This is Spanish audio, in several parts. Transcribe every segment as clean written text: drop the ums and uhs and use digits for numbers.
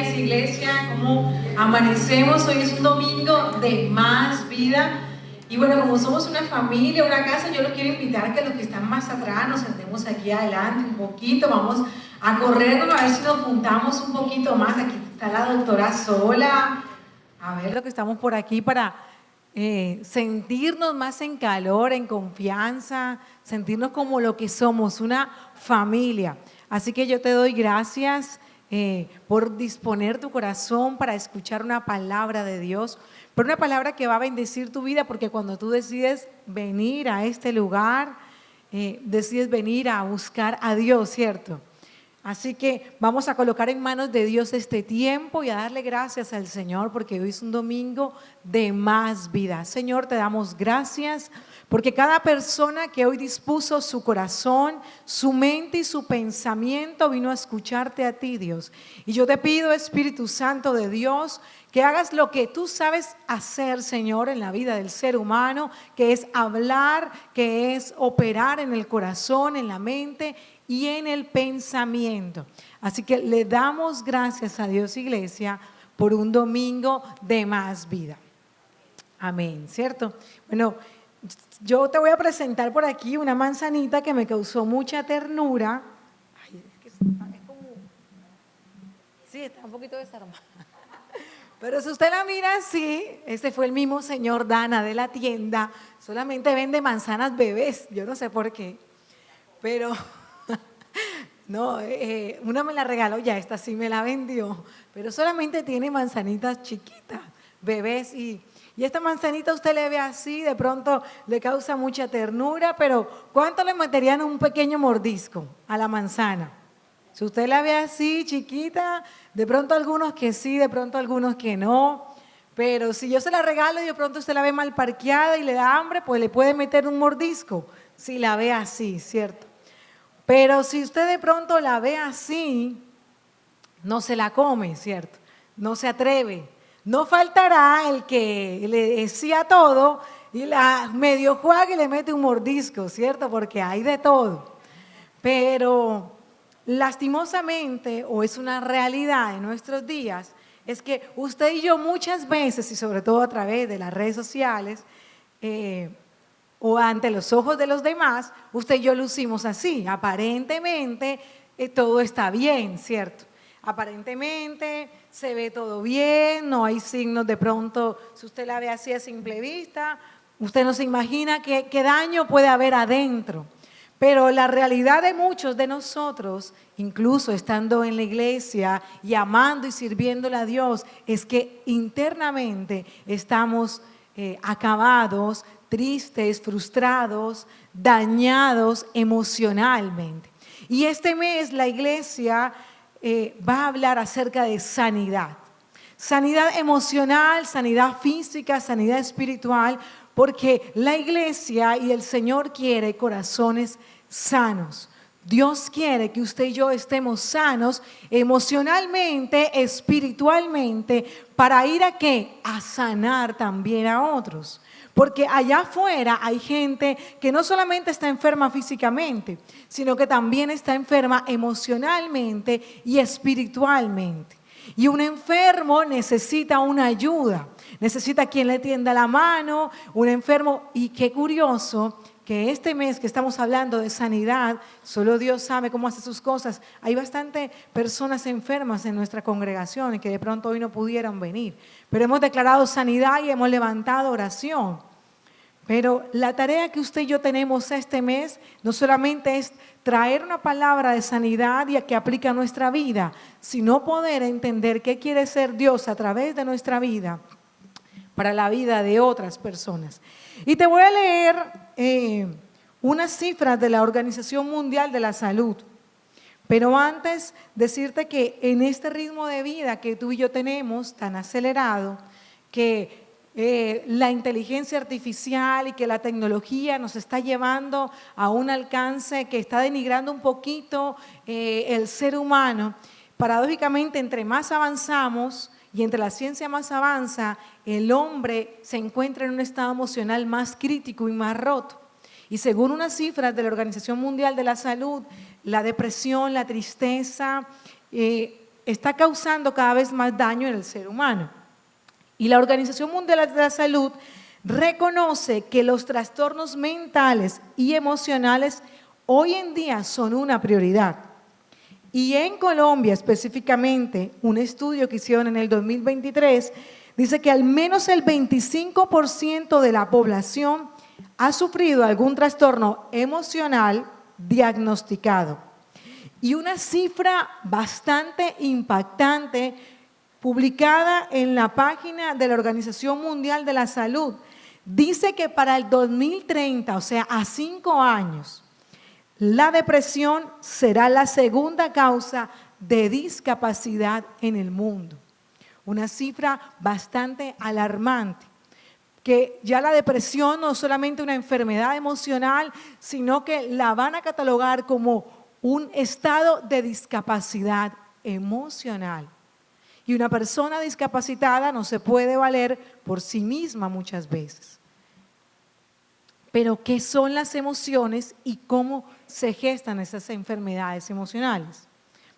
días, iglesia. ¿Cómo amanecemos? Hoy es un domingo de más vida. Y bueno, como somos una familia, una casa, yo los quiero invitar a que los que están más atrás nos sentemos aquí adelante un poquito. Vamos a corrernos, a ver si nos juntamos un poquito más. Aquí está la doctora Sola. A ver lo que estamos por aquí para sentirnos más en calor, en confianza, sentirnos como lo que somos, una familia. Así que yo te doy gracias por disponer tu corazón para escuchar una palabra de Dios, pero una palabra que va a bendecir tu vida, porque cuando tú decides venir a este lugar, decides venir a buscar a Dios, ¿cierto? Así que vamos a colocar en manos de Dios este tiempo y a darle gracias al Señor porque hoy es un domingo de más vida. Señor, te damos gracias porque cada persona que hoy dispuso su corazón, su mente y su pensamiento vino a escucharte a ti, Dios. Y yo te pido, Espíritu Santo de Dios, que hagas lo que tú sabes hacer, Señor, en la vida del ser humano, que es hablar, que es operar en el corazón, en la mente y en el pensamiento. Así que le damos gracias a Dios, iglesia, por un domingo de más vida. Amén, ¿cierto? Bueno, yo te voy a presentar por aquí una manzanita que me causó mucha ternura. Ay, es como, sí, está un poquito desarmada. Pero si usted la mira así, este fue el mismo señor Dana de la tienda, solamente vende manzanas bebés, yo no sé por qué, pero no, una me la regaló, ya esta sí me la vendió, pero solamente tiene manzanitas chiquitas, bebés y esta manzanita usted le ve así, de pronto le causa mucha ternura, pero ¿cuánto le meterían un pequeño mordisco a la manzana? Si usted la ve así, chiquita, de pronto algunos que sí, de pronto algunos que no, pero si yo se la regalo y de pronto usted la ve mal parqueada y le da hambre, pues le puede meter un mordisco, si la ve así, ¿cierto? Pero si usted de pronto la ve así, no se la come, ¿cierto? No se atreve. No faltará el que le decía todo y la medio juega y le mete un mordisco, ¿cierto? Porque hay de todo. Pero lastimosamente, o es una realidad en nuestros días, es que usted y yo muchas veces, y sobre todo a través de las redes sociales, o ante los ojos de los demás, usted y yo lucimos así. Aparentemente todo está bien, ¿cierto? Aparentemente se ve todo bien, no hay signos de pronto, si usted la ve así a simple vista, usted no se imagina qué daño puede haber adentro. Pero la realidad de muchos de nosotros, incluso estando en la iglesia y amando y sirviéndole a Dios, es que internamente estamos acabados, tristes, frustrados, dañados emocionalmente. Y este mes la iglesia va a hablar acerca de sanidad. Sanidad emocional, sanidad física, sanidad espiritual, porque la iglesia y el Señor quiere corazones sanos. Dios quiere que usted y yo estemos sanos emocionalmente, espiritualmente, para ir a ¿qué? A sanar también a otros. Porque allá afuera hay gente que no solamente está enferma físicamente, sino que también está enferma emocionalmente y espiritualmente. Y un enfermo necesita una ayuda, necesita quien le tienda la mano, un enfermo. Y qué curioso que este mes que estamos hablando de sanidad, solo Dios sabe cómo hace sus cosas. Hay bastante personas enfermas en nuestra congregación y que de pronto hoy no pudieron venir. Pero hemos declarado sanidad y hemos levantado oración. Pero la tarea que usted y yo tenemos este mes no solamente es traer una palabra de sanidad y que aplique a nuestra vida, sino poder entender qué quiere ser Dios a través de nuestra vida para la vida de otras personas. Y te voy a leer unas cifras de la Organización Mundial de la Salud. Pero antes decirte que en este ritmo de vida que tú y yo tenemos tan acelerado, que la inteligencia artificial y que la tecnología nos está llevando a un alcance que está denigrando un poquito el ser humano. Paradójicamente, entre más avanzamos y entre la ciencia más avanza, el hombre se encuentra en un estado emocional más crítico y más roto. Y según unas cifras de la Organización Mundial de la Salud, la depresión, la tristeza, está causando cada vez más daño en el ser humano. Y la Organización Mundial de la Salud reconoce que los trastornos mentales y emocionales hoy en día son una prioridad. Y en Colombia específicamente, un estudio que hicieron en el 2023 dice que al menos el 25% de la población ha sufrido algún trastorno emocional diagnosticado. Y una cifra bastante impactante publicada en la página de la Organización Mundial de la Salud, dice que para el 2030, o sea, a 5 años, la depresión será la segunda causa de discapacidad en el mundo. Una cifra bastante alarmante, que ya la depresión no es solamente una enfermedad emocional, sino que la van a catalogar como un estado de discapacidad emocional. Y una persona discapacitada no se puede valer por sí misma muchas veces. Pero, ¿qué son las emociones y cómo se gestan esas enfermedades emocionales?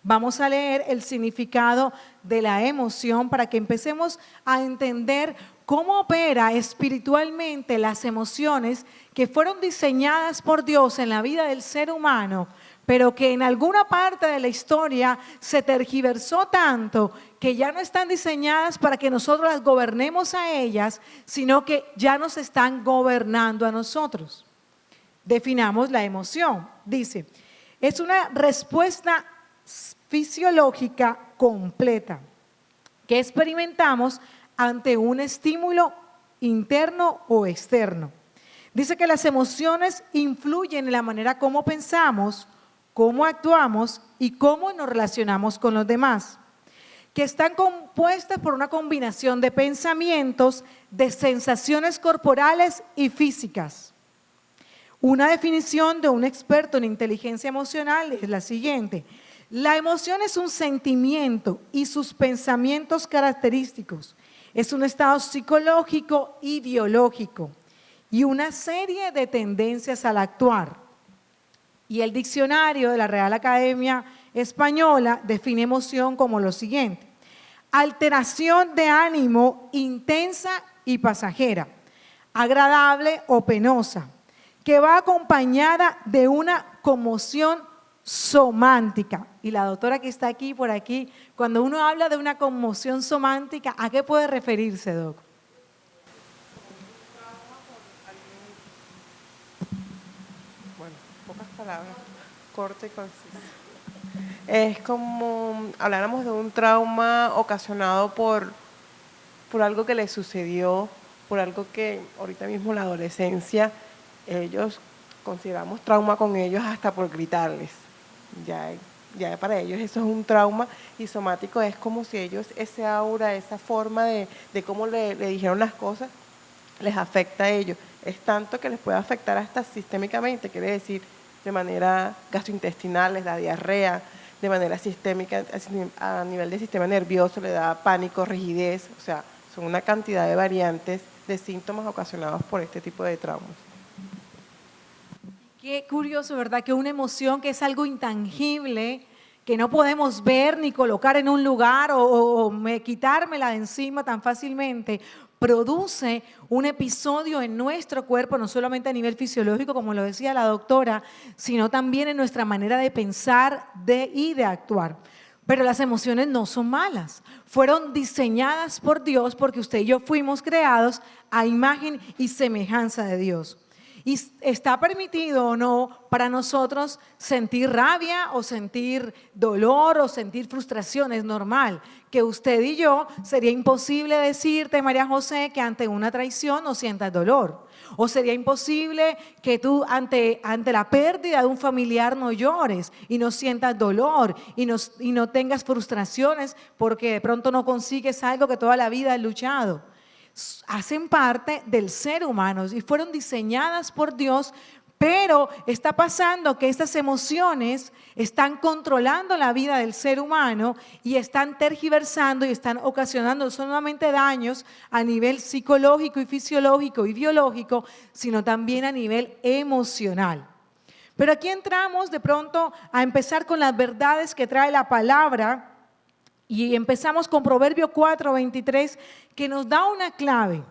Vamos a leer el significado de la emoción para que empecemos a entender cómo opera espiritualmente las emociones que fueron diseñadas por Dios en la vida del ser humano, pero que en alguna parte de la historia se tergiversó tanto que ya no están diseñadas para que nosotros las gobernemos a ellas, sino que ya nos están gobernando a nosotros. Definamos la emoción. Dice, es una respuesta fisiológica completa que experimentamos ante un estímulo interno o externo. Dice que las emociones influyen en la manera como pensamos, cómo actuamos y cómo nos relacionamos con los demás, que están compuestas por una combinación de pensamientos, de sensaciones corporales y físicas. Una definición de un experto en inteligencia emocional es la siguiente: la emoción es un sentimiento y sus pensamientos característicos. Es un estado psicológico y biológico y una serie de tendencias al actuar. Y el diccionario de la Real Academia Española define emoción como lo siguiente: alteración de ánimo intensa y pasajera, agradable o penosa, que va acompañada de una conmoción somántica. Y la doctora que está aquí, por aquí, cuando uno habla de una conmoción somántica, ¿a qué puede referirse, doc? Bueno, pocas palabras, corto y conciso. Es como habláramos de un trauma ocasionado por algo que les sucedió, por algo que ahorita mismo la adolescencia, ellos consideramos trauma con ellos hasta por gritarles. Ya para ellos eso es un trauma, y somático es como si ellos, ese aura, esa forma de cómo le dijeron las cosas, les afecta a ellos. Es tanto que les puede afectar hasta sistémicamente, quiere decir de manera gastrointestinal, les da diarrea, de manera sistémica, a nivel del sistema nervioso le da pánico, rigidez, o sea, son una cantidad de variantes de síntomas ocasionados por este tipo de traumas. Qué curioso, ¿verdad? Que una emoción que es algo intangible, que no podemos ver ni colocar en un lugar o quitármela de encima tan fácilmente, produce un episodio en nuestro cuerpo, no solamente a nivel fisiológico, como lo decía la doctora, sino también en nuestra manera de pensar y de actuar. Pero las emociones no son malas, fueron diseñadas por Dios porque usted y yo fuimos creados a imagen y semejanza de Dios. Y está permitido o no para nosotros sentir rabia o sentir dolor o sentir frustración, es normal. Que usted y yo, sería imposible decirte, María José, que ante una traición no sientas dolor. O sería imposible que tú ante la pérdida de un familiar no llores y no sientas dolor y no tengas frustraciones porque de pronto no consigues algo que toda la vida has luchado. Hacen parte del ser humano y fueron diseñadas por Dios, pero está pasando que estas emociones están controlando la vida del ser humano y están tergiversando y están ocasionando no solamente daños a nivel psicológico y fisiológico y biológico, sino también a nivel emocional. Pero aquí entramos de pronto a empezar con las verdades que trae la palabra Y empezamos con Proverbio 4:23, que nos da una clave.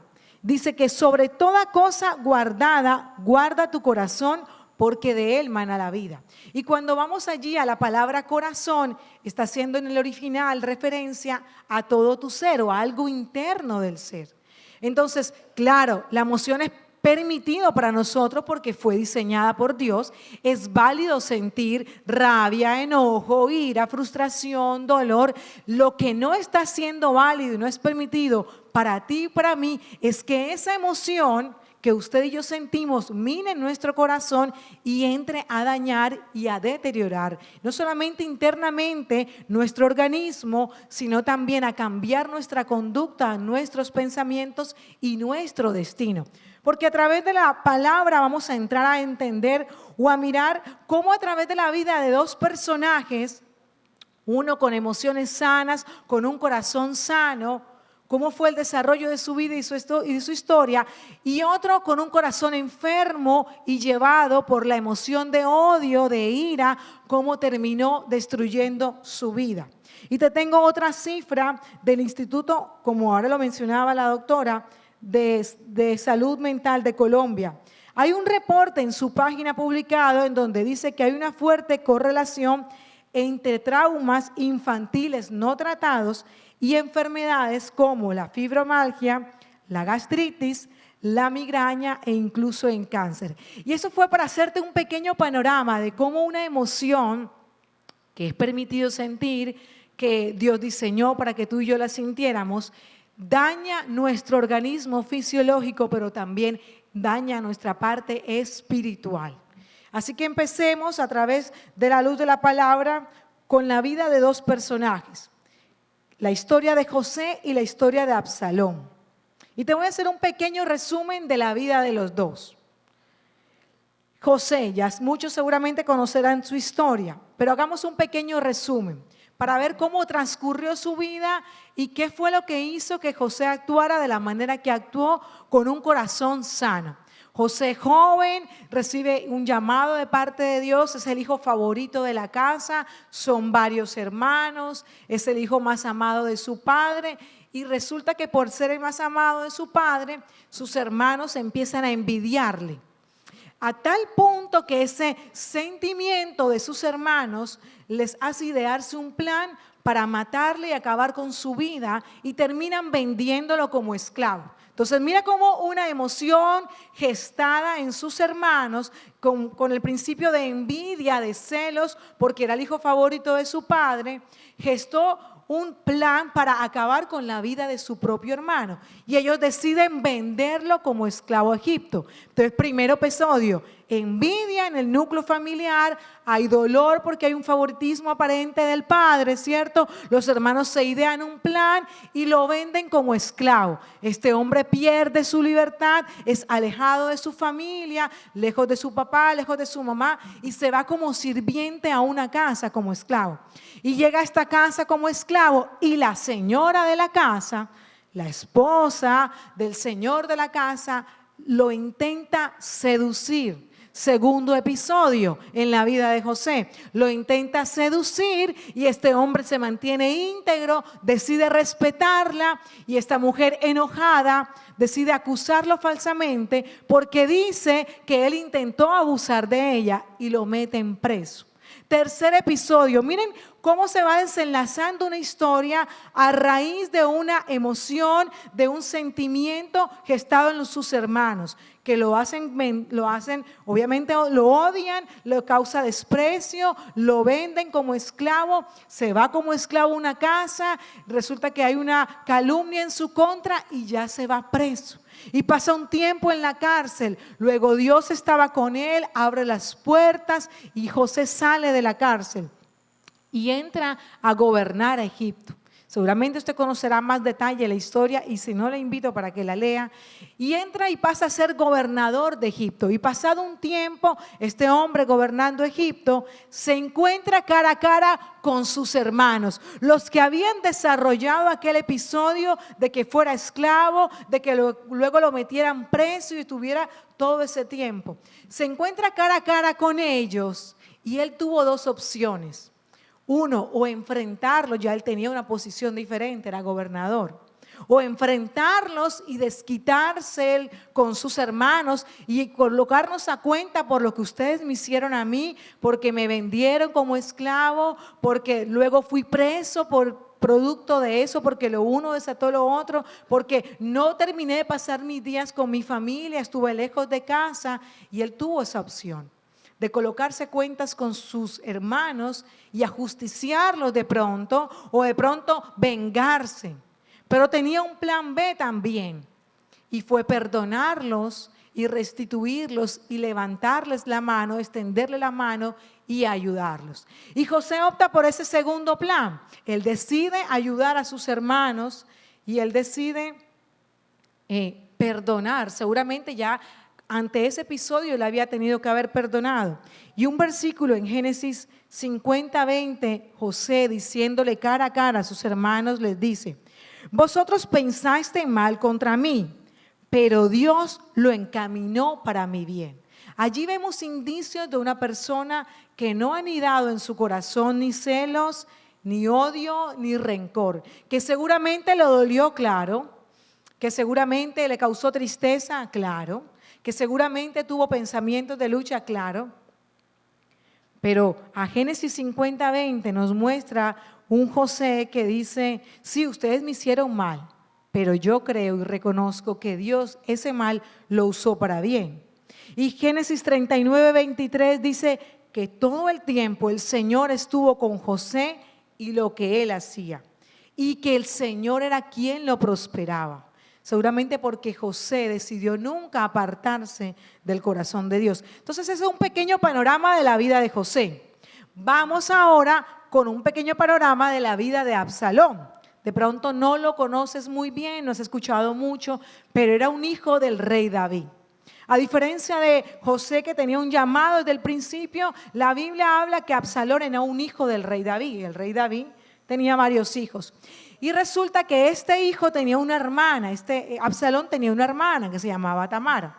Dice que sobre toda cosa guardada, guarda tu corazón, porque de él mana la vida. Y cuando vamos allí a la palabra corazón, está haciendo en el original referencia a todo tu ser o a algo interno del ser. Entonces, claro, la emoción es permitido para nosotros porque fue diseñada por Dios. Es válido sentir rabia, enojo, ira, frustración, dolor. Lo que no está siendo válido y no es permitido para ti y para mí es que esa emoción que usted y yo sentimos mine en nuestro corazón y entre a dañar y a deteriorar, no solamente internamente nuestro organismo, sino también a cambiar nuestra conducta, nuestros pensamientos y nuestro destino. Porque a través de la palabra vamos a entrar a entender o a mirar cómo a través de la vida de dos personajes, uno con emociones sanas, con un corazón sano, cómo fue el desarrollo de su vida y de su historia, y otro con un corazón enfermo y llevado por la emoción de odio, de ira, cómo terminó destruyendo su vida. Y te tengo otra cifra del Instituto, como ahora lo mencionaba la doctora, de Salud Mental de Colombia. Hay un reporte en su página publicado en donde dice que hay una fuerte correlación entre traumas infantiles no tratados y enfermedades como la fibromialgia, la gastritis, la migraña e incluso en cáncer. Y eso fue para hacerte un pequeño panorama de cómo una emoción que es permitido sentir, que Dios diseñó para que tú y yo la sintiéramos, daña nuestro organismo fisiológico, pero también daña nuestra parte espiritual. Así que empecemos a través de la luz de la palabra con la vida de dos personajes. La historia de José y la historia de Absalón. Y te voy a hacer un pequeño resumen de la vida de los dos. José, ya muchos seguramente conocerán su historia, pero hagamos un pequeño resumen para ver cómo transcurrió su vida y qué fue lo que hizo que José actuara de la manera que actuó con un corazón sano. José joven recibe un llamado de parte de Dios, es el hijo favorito de la casa, son varios hermanos, es el hijo más amado de su padre y resulta que por ser el más amado de su padre, sus hermanos empiezan a envidiarle. A tal punto que ese sentimiento de sus hermanos les hace idearse un plan para matarle y acabar con su vida y terminan vendiéndolo como esclavo. Entonces mira cómo una emoción gestada en sus hermanos con el principio de envidia, de celos, porque era el hijo favorito de su padre, gestó un plan para acabar con la vida de su propio hermano. Y ellos deciden venderlo como esclavo a Egipto. Entonces, primer episodio, envidia en el núcleo familiar, hay dolor porque hay un favoritismo aparente del padre, ¿cierto? Los hermanos se idean un plan y lo venden como esclavo. Este hombre pierde su libertad, es alejado de su familia, lejos de su papá, lejos de su mamá y se va como sirviente a una casa como esclavo. Y llega a esta casa como esclavo y la señora de la casa, la esposa del señor de la casa, lo intenta seducir. Segundo episodio en la vida de José. Lo intenta seducir y este hombre se mantiene íntegro, decide respetarla y esta mujer enojada decide acusarlo falsamente porque dice que él intentó abusar de ella y lo meten preso. Tercer episodio, miren cómo se va desenlazando una historia a raíz de una emoción, de un sentimiento gestado en sus hermanos, que lo hacen, obviamente lo odian, lo causa desprecio, lo venden como esclavo, se va como esclavo a una casa, resulta que hay una calumnia en su contra y ya se va preso. Y pasa un tiempo en la cárcel, luego Dios estaba con él, abre las puertas y José sale de la cárcel y entra a gobernar a Egipto. Seguramente usted conocerá más detalle la historia y si no le invito para que la lea. Y entra y pasa a ser gobernador de Egipto. Y pasado un tiempo, este hombre gobernando Egipto se encuentra cara a cara con sus hermanos, los que habían desarrollado aquel episodio de que fuera esclavo, de que luego lo metieran preso y estuviera todo ese tiempo. Se encuentra cara a cara con ellos y él tuvo dos opciones. Uno, o enfrentarlo, ya él tenía una posición diferente, era gobernador. O enfrentarlos y desquitarse él con sus hermanos y colocarnos a cuenta por lo que ustedes me hicieron a mí, porque me vendieron como esclavo, porque luego fui preso por producto de eso, porque lo uno desató lo otro, porque no terminé de pasar mis días con mi familia, estuve lejos de casa, y él tuvo esa opción de colocarse cuentas con sus hermanos y ajusticiarlos de pronto, o de pronto vengarse. Pero tenía un plan B también, y fue perdonarlos y restituirlos y levantarles la mano, extenderle la mano y ayudarlos. Y José opta por ese segundo plan. Él decide ayudar a sus hermanos y él decide perdonar. Seguramente ya ante ese episodio él había tenido que haber perdonado. Y un versículo en Génesis 50:20, José diciéndole cara a cara a sus hermanos les dice: vosotros pensaste mal contra mí, pero Dios lo encaminó para mi bien. Allí vemos indicios de una persona que no ha anidado en su corazón ni celos, ni odio, ni rencor, que seguramente le dolió, claro, que seguramente le causó tristeza, claro, que seguramente tuvo pensamientos de lucha, claro. Pero a Génesis 50:20 nos muestra un José que dice: sí, ustedes me hicieron mal, pero yo creo y reconozco que Dios ese mal lo usó para bien. Y Génesis 39:23 dice que todo el tiempo el Señor estuvo con José y lo que él hacía, y que el Señor era quien lo prosperaba. Seguramente porque José decidió nunca apartarse del corazón de Dios. Entonces ese es un pequeño panorama de la vida de José. Vamos ahora con un pequeño panorama de la vida de Absalón. De pronto no lo conoces muy bien, no has escuchado mucho, pero era un hijo del rey David. A diferencia de José, que tenía un llamado desde el principio, la Biblia habla que Absalón era un hijo del rey David. El rey David tenía varios hijos. Y resulta que este hijo tenía una hermana, Absalón tenía una hermana que se llamaba Tamara.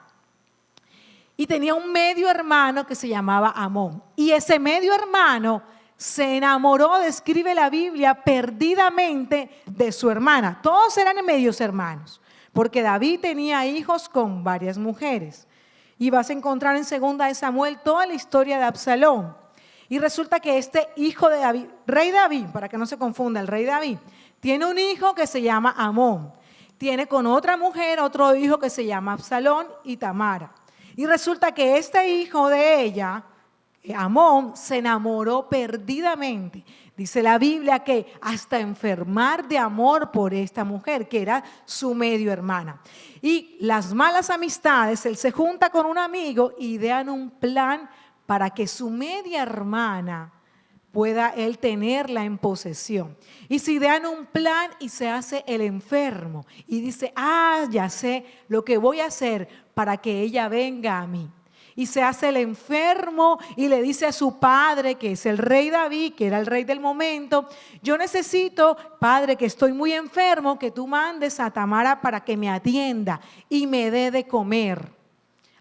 Y tenía un medio hermano que se llamaba Amón. Y ese medio hermano se enamoró, describe la Biblia, perdidamente de su hermana. Todos eran medios hermanos, porque David tenía hijos con varias mujeres. Y vas a encontrar en 2 de Samuel toda la historia de Absalón. Y resulta que este hijo de David, rey David, para que no se confunda, el rey David, tiene un hijo que se llama Amón. Tiene con otra mujer otro hijo que se llama Absalón y Tamara. Y resulta que este hijo de ella, Amón, se enamoró perdidamente. Dice la Biblia que hasta enfermar de amor por esta mujer, que era su medio hermana. Y las malas amistades, él se junta con un amigo y idean un plan para que su media hermana pueda él tenerla en posesión. Y se idean un plan y se hace el enfermo. Y dice: ya sé lo que voy a hacer para que ella venga a mí. Y se hace el enfermo y le dice a su padre, que es el rey David, que era el rey del momento: yo necesito, padre, que estoy muy enfermo, que tú mandes a Tamara para que me atienda y me dé de comer.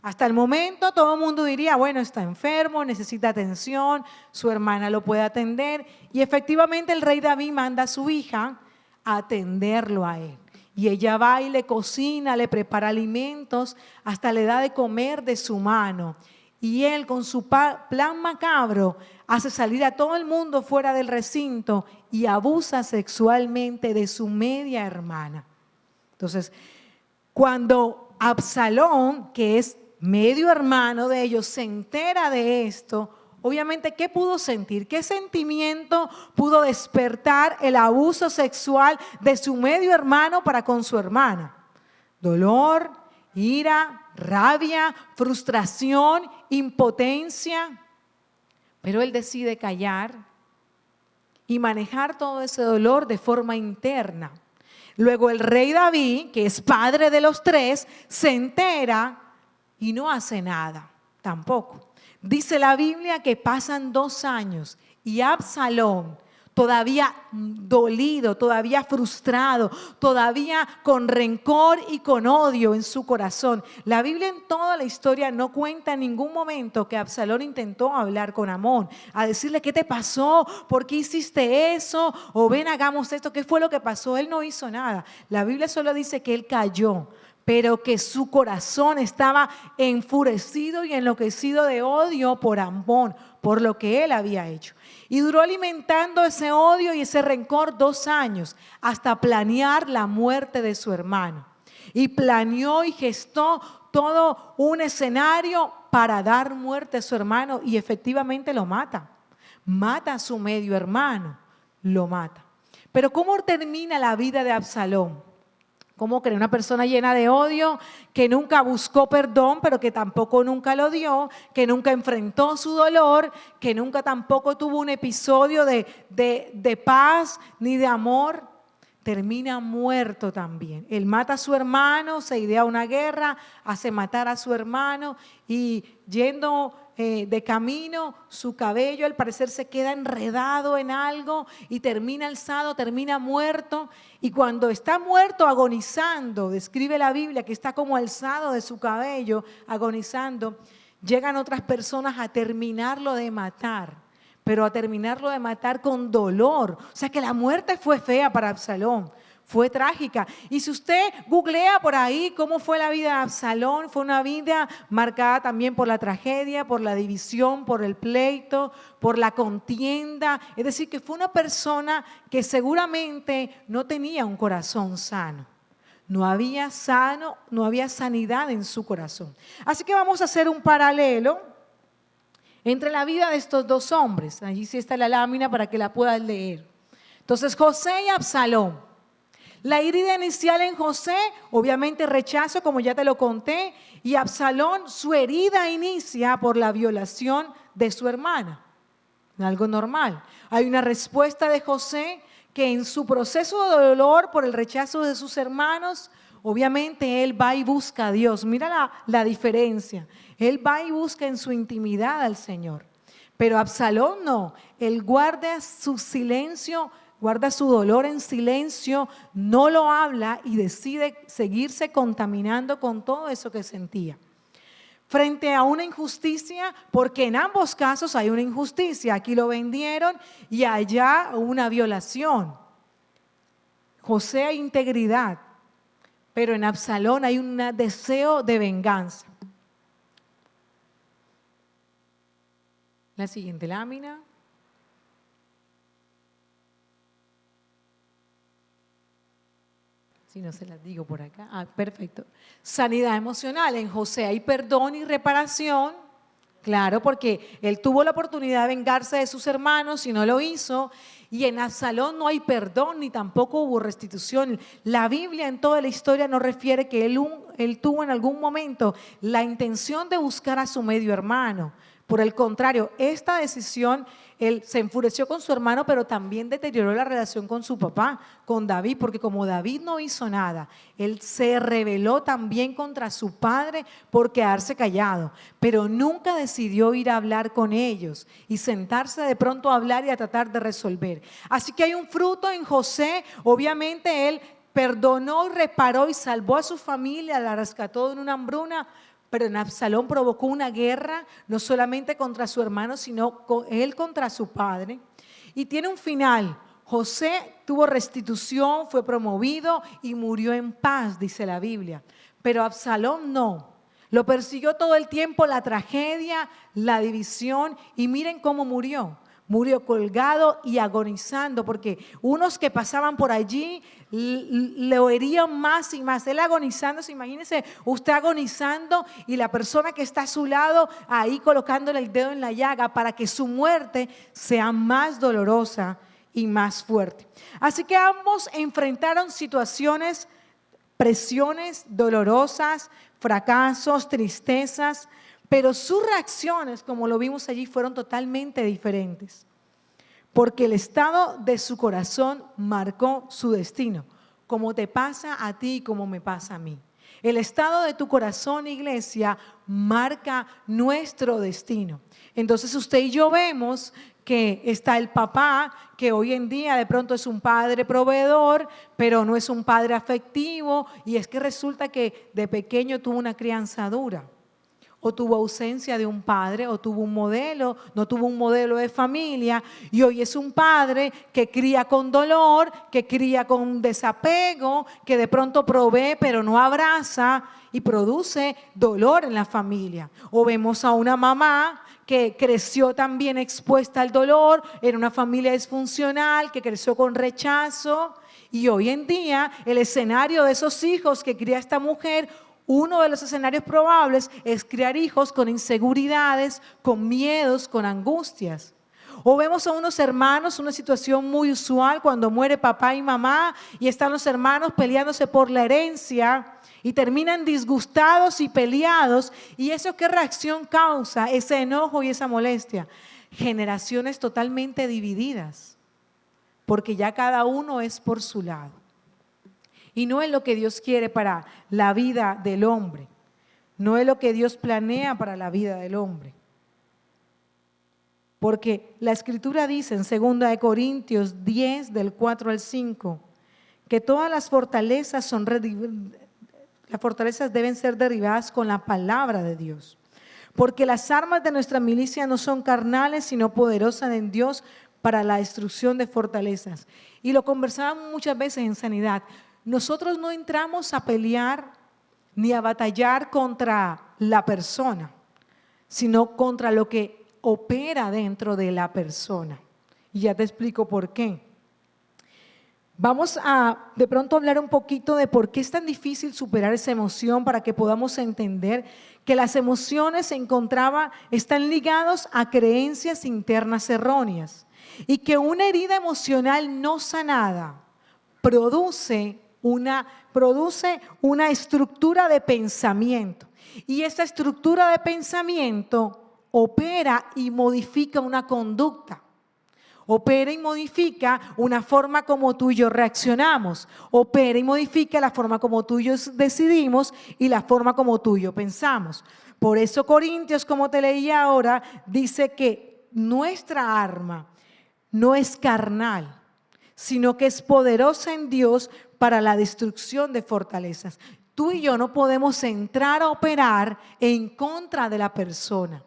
Hasta el momento todo el mundo diría: bueno, está enfermo, necesita atención, su hermana lo puede atender. Y efectivamente el rey David manda a su hija a atenderlo a él. Y ella va y le cocina, le prepara alimentos, hasta le da de comer de su mano. Y él, con su plan macabro, hace salir a todo el mundo fuera del recinto y abusa sexualmente de su media hermana. Entonces, cuando Absalón, que es medio hermano de ellos, se entera de esto, obviamente, ¿qué pudo sentir? ¿Qué sentimiento pudo despertar el abuso sexual de su medio hermano para con su hermana? Dolor, ira, rabia, frustración, impotencia. Pero él decide callar y manejar todo ese dolor de forma interna. Luego el rey David, que es padre de los tres, se entera y no hace nada tampoco. Dice la Biblia que pasan 2 años y Absalón todavía dolido, todavía frustrado, todavía con rencor y con odio en su corazón. La Biblia en toda la historia no cuenta en ningún momento que Absalón intentó hablar con Amnón, a decirle: ¿qué te pasó? ¿Por qué hiciste eso? O ven, hagamos esto. ¿Qué fue lo que pasó? Él no hizo nada. La Biblia solo dice que él cayó, pero que su corazón estaba enfurecido y enloquecido de odio por Amnón, por lo que él había hecho. Y duró alimentando ese odio y ese rencor 2 años, hasta planear la muerte de su hermano. Y planeó y gestó todo un escenario para dar muerte a su hermano, y efectivamente lo mata. Mata a su medio hermano, lo mata. Pero ¿cómo termina la vida de Absalón? ¿Cómo cree? Una persona llena de odio, que nunca buscó perdón, pero que tampoco nunca lo dio, que nunca enfrentó su dolor, que nunca tampoco tuvo un episodio de paz ni de amor. Termina muerto también. Él mata a su hermano, se idea una guerra, hace matar a su hermano, y yendo de camino, su cabello al parecer se queda enredado en algo y termina alzado, termina muerto. Y cuando está muerto, agonizando, describe la Biblia que está como alzado de su cabello, agonizando, llegan otras personas a terminarlo de matar, pero a terminarlo de matar con dolor. O sea que la muerte fue fea para Absalón, fue trágica. Y si usted googlea por ahí cómo fue la vida de Absalón, fue una vida marcada también por la tragedia, por la división, por el pleito, por la contienda. Es decir, que fue una persona que seguramente no tenía un corazón sano. No había sanidad en su corazón. Así que vamos a hacer un paralelo entre la vida de estos 2 hombres. Allí sí está la lámina para que la puedas leer. Entonces, José y Absalón. La herida inicial en José, obviamente rechazo, como ya te lo conté, y Absalón, su herida inicia por la violación de su hermana. Algo normal. Hay una respuesta de José que en su proceso de dolor por el rechazo de sus hermanos, obviamente él va y busca a Dios. Mira la diferencia. Él va y busca en su intimidad al Señor. Pero Absalón no. Él guarda su silencio, guarda su dolor en silencio, no lo habla y decide seguirse contaminando con todo eso que sentía. Frente a una injusticia, porque en ambos casos hay una injusticia. Aquí lo vendieron y allá una violación. José hay integridad, pero en Absalón hay un deseo de venganza. La siguiente lámina. Si no se las digo por acá. Perfecto. Sanidad emocional. En José hay perdón y reparación. Claro, porque él tuvo la oportunidad de vengarse de sus hermanos y no lo hizo. Y en Absalón no hay perdón ni tampoco hubo restitución. La Biblia en toda la historia nos refiere que él tuvo en algún momento la intención de buscar a su medio hermano. Por el contrario, esta decisión, él se enfureció con su hermano, pero también deterioró la relación con su papá, con David, porque como David no hizo nada, él se rebeló también contra su padre por quedarse callado, pero nunca decidió ir a hablar con ellos y sentarse de pronto a hablar y a tratar de resolver. Así que hay un fruto en José. Obviamente él perdonó y reparó y salvó a su familia, la rescató de una hambruna. Pero en Absalón provocó una guerra, no solamente contra su hermano, sino él contra su padre. Y tiene un final. José tuvo restitución, fue promovido y murió en paz, dice la Biblia. Pero Absalón no. Lo persiguió todo el tiempo la tragedia, la división, y miren cómo murió. Murió colgado y agonizando, porque unos que pasaban por allí le oirían más y más. Él agonizando, imagínense usted agonizando y la persona que está a su lado ahí colocándole el dedo en la llaga para que su muerte sea más dolorosa y más fuerte. Así que ambos enfrentaron situaciones, presiones dolorosas, fracasos, tristezas, pero sus reacciones, como lo vimos allí, fueron totalmente diferentes. Porque el estado de su corazón marcó su destino, como te pasa a ti y como me pasa a mí. El estado de tu corazón, iglesia, marca nuestro destino. Entonces usted y yo vemos que está el papá, que hoy en día de pronto es un padre proveedor, pero no es un padre afectivo, y es que resulta que de pequeño tuvo una crianza dura, o tuvo ausencia de un padre, o tuvo un modelo, no tuvo un modelo de familia, y hoy es un padre que cría con dolor, que cría con desapego, que de pronto provee pero no abraza y produce dolor en la familia. O vemos a una mamá que creció también expuesta al dolor, en una familia disfuncional, que creció con rechazo, y hoy en día el escenario de esos hijos que cría esta mujer, uno de los escenarios probables es criar hijos con inseguridades, con miedos, con angustias. O vemos a unos hermanos, una situación muy usual cuando muere papá y mamá y están los hermanos peleándose por la herencia y terminan disgustados y peleados. ¿Y eso qué reacción causa? Ese enojo y esa molestia. Generaciones totalmente divididas, porque ya cada uno es por su lado. Y no es lo que Dios quiere para la vida del hombre. No es lo que Dios planea para la vida del hombre. Porque la Escritura dice en 2 Corintios 10, del 4 al 5, que todas las fortalezas deben ser derribadas con la palabra de Dios. Porque las armas de nuestra milicia no son carnales, sino poderosas en Dios para la destrucción de fortalezas. Y lo conversábamos muchas veces en sanidad. Nosotros no entramos a pelear ni a batallar contra la persona, sino contra lo que opera dentro de la persona. Y ya te explico por qué. Vamos a de pronto hablar un poquito de por qué es tan difícil superar esa emoción, para que podamos entender que las emociones están ligadas a creencias internas erróneas, y que una herida emocional no sanada produce una estructura de pensamiento, y esa estructura de pensamiento opera y modifica una conducta, opera y modifica una forma como tú y yo reaccionamos, opera y modifica la forma como tú y yo decidimos y la forma como tú y yo pensamos. Por eso Corintios, como te leía ahora, dice que nuestra arma no es carnal, sino que es poderosa en Dios para la destrucción de fortalezas. Tú y yo no podemos entrar a operar en contra de la persona,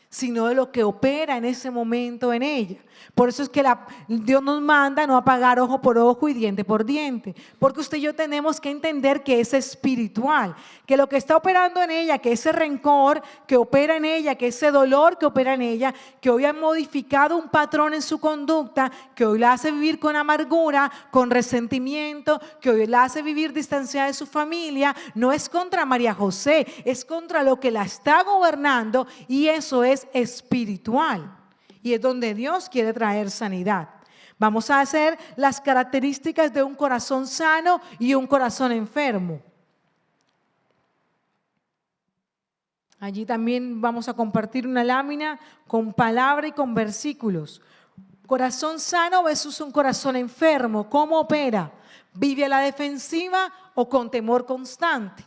sino de lo que opera en ese momento en ella. Por eso es que Dios nos manda no a pagar ojo por ojo y diente por diente, porque usted y yo tenemos que entender que es espiritual, que lo que está operando en ella, que ese rencor que opera en ella, que ese dolor que opera en ella, que hoy ha modificado un patrón en su conducta, que hoy la hace vivir con amargura, con resentimiento, que hoy la hace vivir distanciada de su familia, no es contra María José, es contra lo que la está gobernando, y eso es espiritual. Y es donde Dios quiere traer sanidad. Vamos a hacer las características de un corazón sano y un corazón enfermo. Allí también vamos a compartir una lámina con palabra y con versículos. Corazón sano versus un corazón enfermo. ¿Cómo opera? ¿Vive a la defensiva o con temor constante?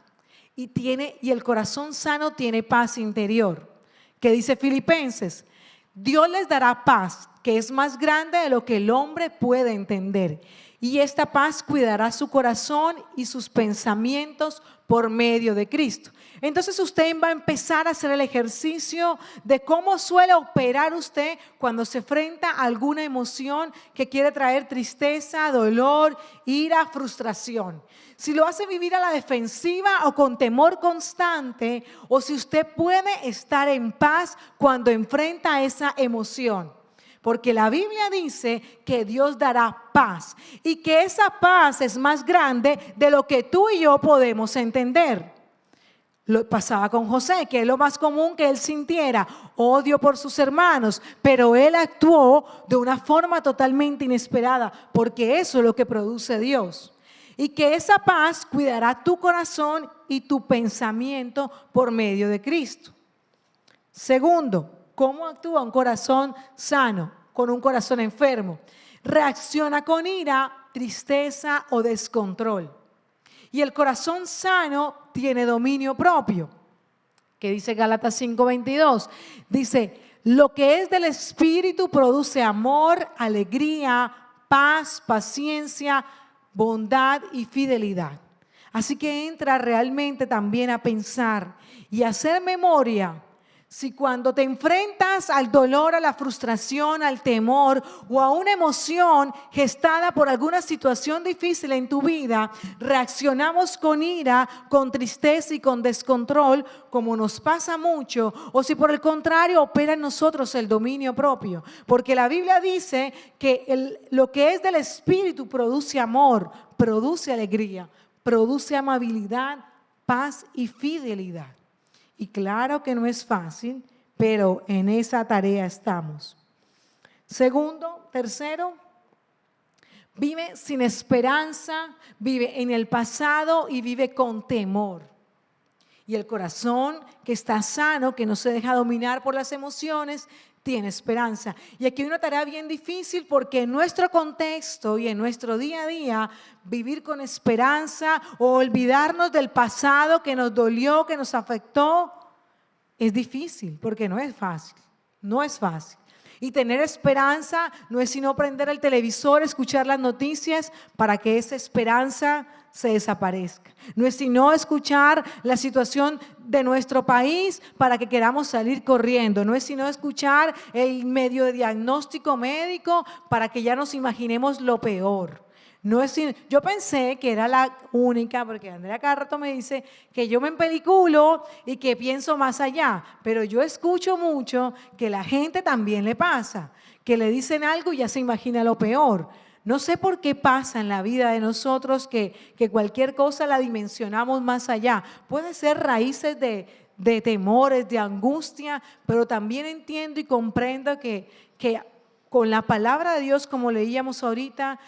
Y el corazón sano tiene paz interior. ¿Qué dice Filipenses? Dios les dará paz, que es más grande de lo que el hombre puede entender. Y esta paz cuidará su corazón y sus pensamientos por medio de Cristo. Entonces usted va a empezar a hacer el ejercicio de cómo suele operar usted cuando se enfrenta a alguna emoción que quiere traer tristeza, dolor, ira, frustración. Si lo hace vivir a la defensiva o con temor constante, o si usted puede estar en paz cuando enfrenta esa emoción. Porque la Biblia dice que Dios dará paz y que esa paz es más grande de lo que tú y yo podemos entender. Lo pasaba con José, que es lo más común que él sintiera, odio por sus hermanos, pero él actuó de una forma totalmente inesperada, porque eso es lo que produce Dios. Y que esa paz cuidará tu corazón y tu pensamiento por medio de Cristo. Segundo, ¿cómo actúa un corazón sano con un corazón enfermo? Reacciona con ira, tristeza o descontrol. Y el corazón sano tiene dominio propio. ¿Qué dice Gálatas 5:22? Dice, lo que es del Espíritu produce amor, alegría, paz, paciencia, bondad y fidelidad. Así que entra realmente también a pensar y hacer memoria. Si cuando te enfrentas al dolor, a la frustración, al temor o a una emoción gestada por alguna situación difícil en tu vida, reaccionamos con ira, con tristeza y con descontrol, como nos pasa mucho, o si por el contrario opera en nosotros el dominio propio. Porque la Biblia dice que lo que es del Espíritu produce amor, produce alegría, produce amabilidad, paz y fidelidad. Y claro que no es fácil, pero en esa tarea estamos. Tercero, vive sin esperanza, vive en el pasado y vive con temor. Y el corazón que está sano, que no se deja dominar por las emociones, tiene esperanza. Y aquí hay una tarea bien difícil porque en nuestro contexto y en nuestro día a día, vivir con esperanza o olvidarnos del pasado que nos dolió, que nos afectó, es difícil porque no es fácil, no es fácil. Y tener esperanza no es sino prender el televisor, escuchar las noticias para que esa esperanza se desaparezca. No es sino escuchar la situación de nuestro país para que queramos salir corriendo. No es sino escuchar el medio de diagnóstico médico para que ya nos imaginemos lo peor. No es sino, yo pensé que era la única, porque Andrea cada rato me dice que yo me empeliculo y que pienso más allá, pero yo escucho mucho que la gente también le pasa, que le dicen algo y ya se imagina lo peor. No sé por qué pasa en la vida de nosotros que cualquier cosa la dimensionamos más allá. Puede ser raíces de temores, de angustia, pero también entiendo y comprendo que con la palabra de Dios, como leíamos ahorita,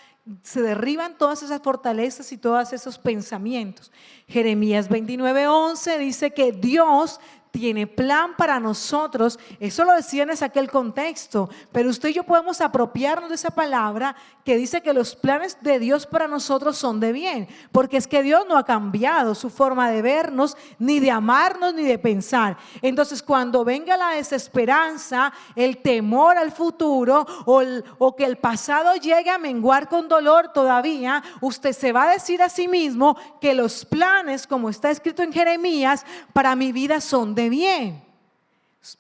se derriban todas esas fortalezas y todos esos pensamientos. Jeremías 29:11 dice que Dios tiene plan para nosotros. Eso lo decían en aquel contexto, pero usted y yo podemos apropiarnos de esa palabra que dice que los planes de Dios para nosotros son de bien, porque es que Dios no ha cambiado su forma de vernos, ni de amarnos, ni de pensar. Entonces, cuando venga la desesperanza, el temor al futuro o que el pasado llegue a menguar con dolor todavía, usted se va a decir a sí mismo que los planes, como está escrito en Jeremías, para mi vida son de bien,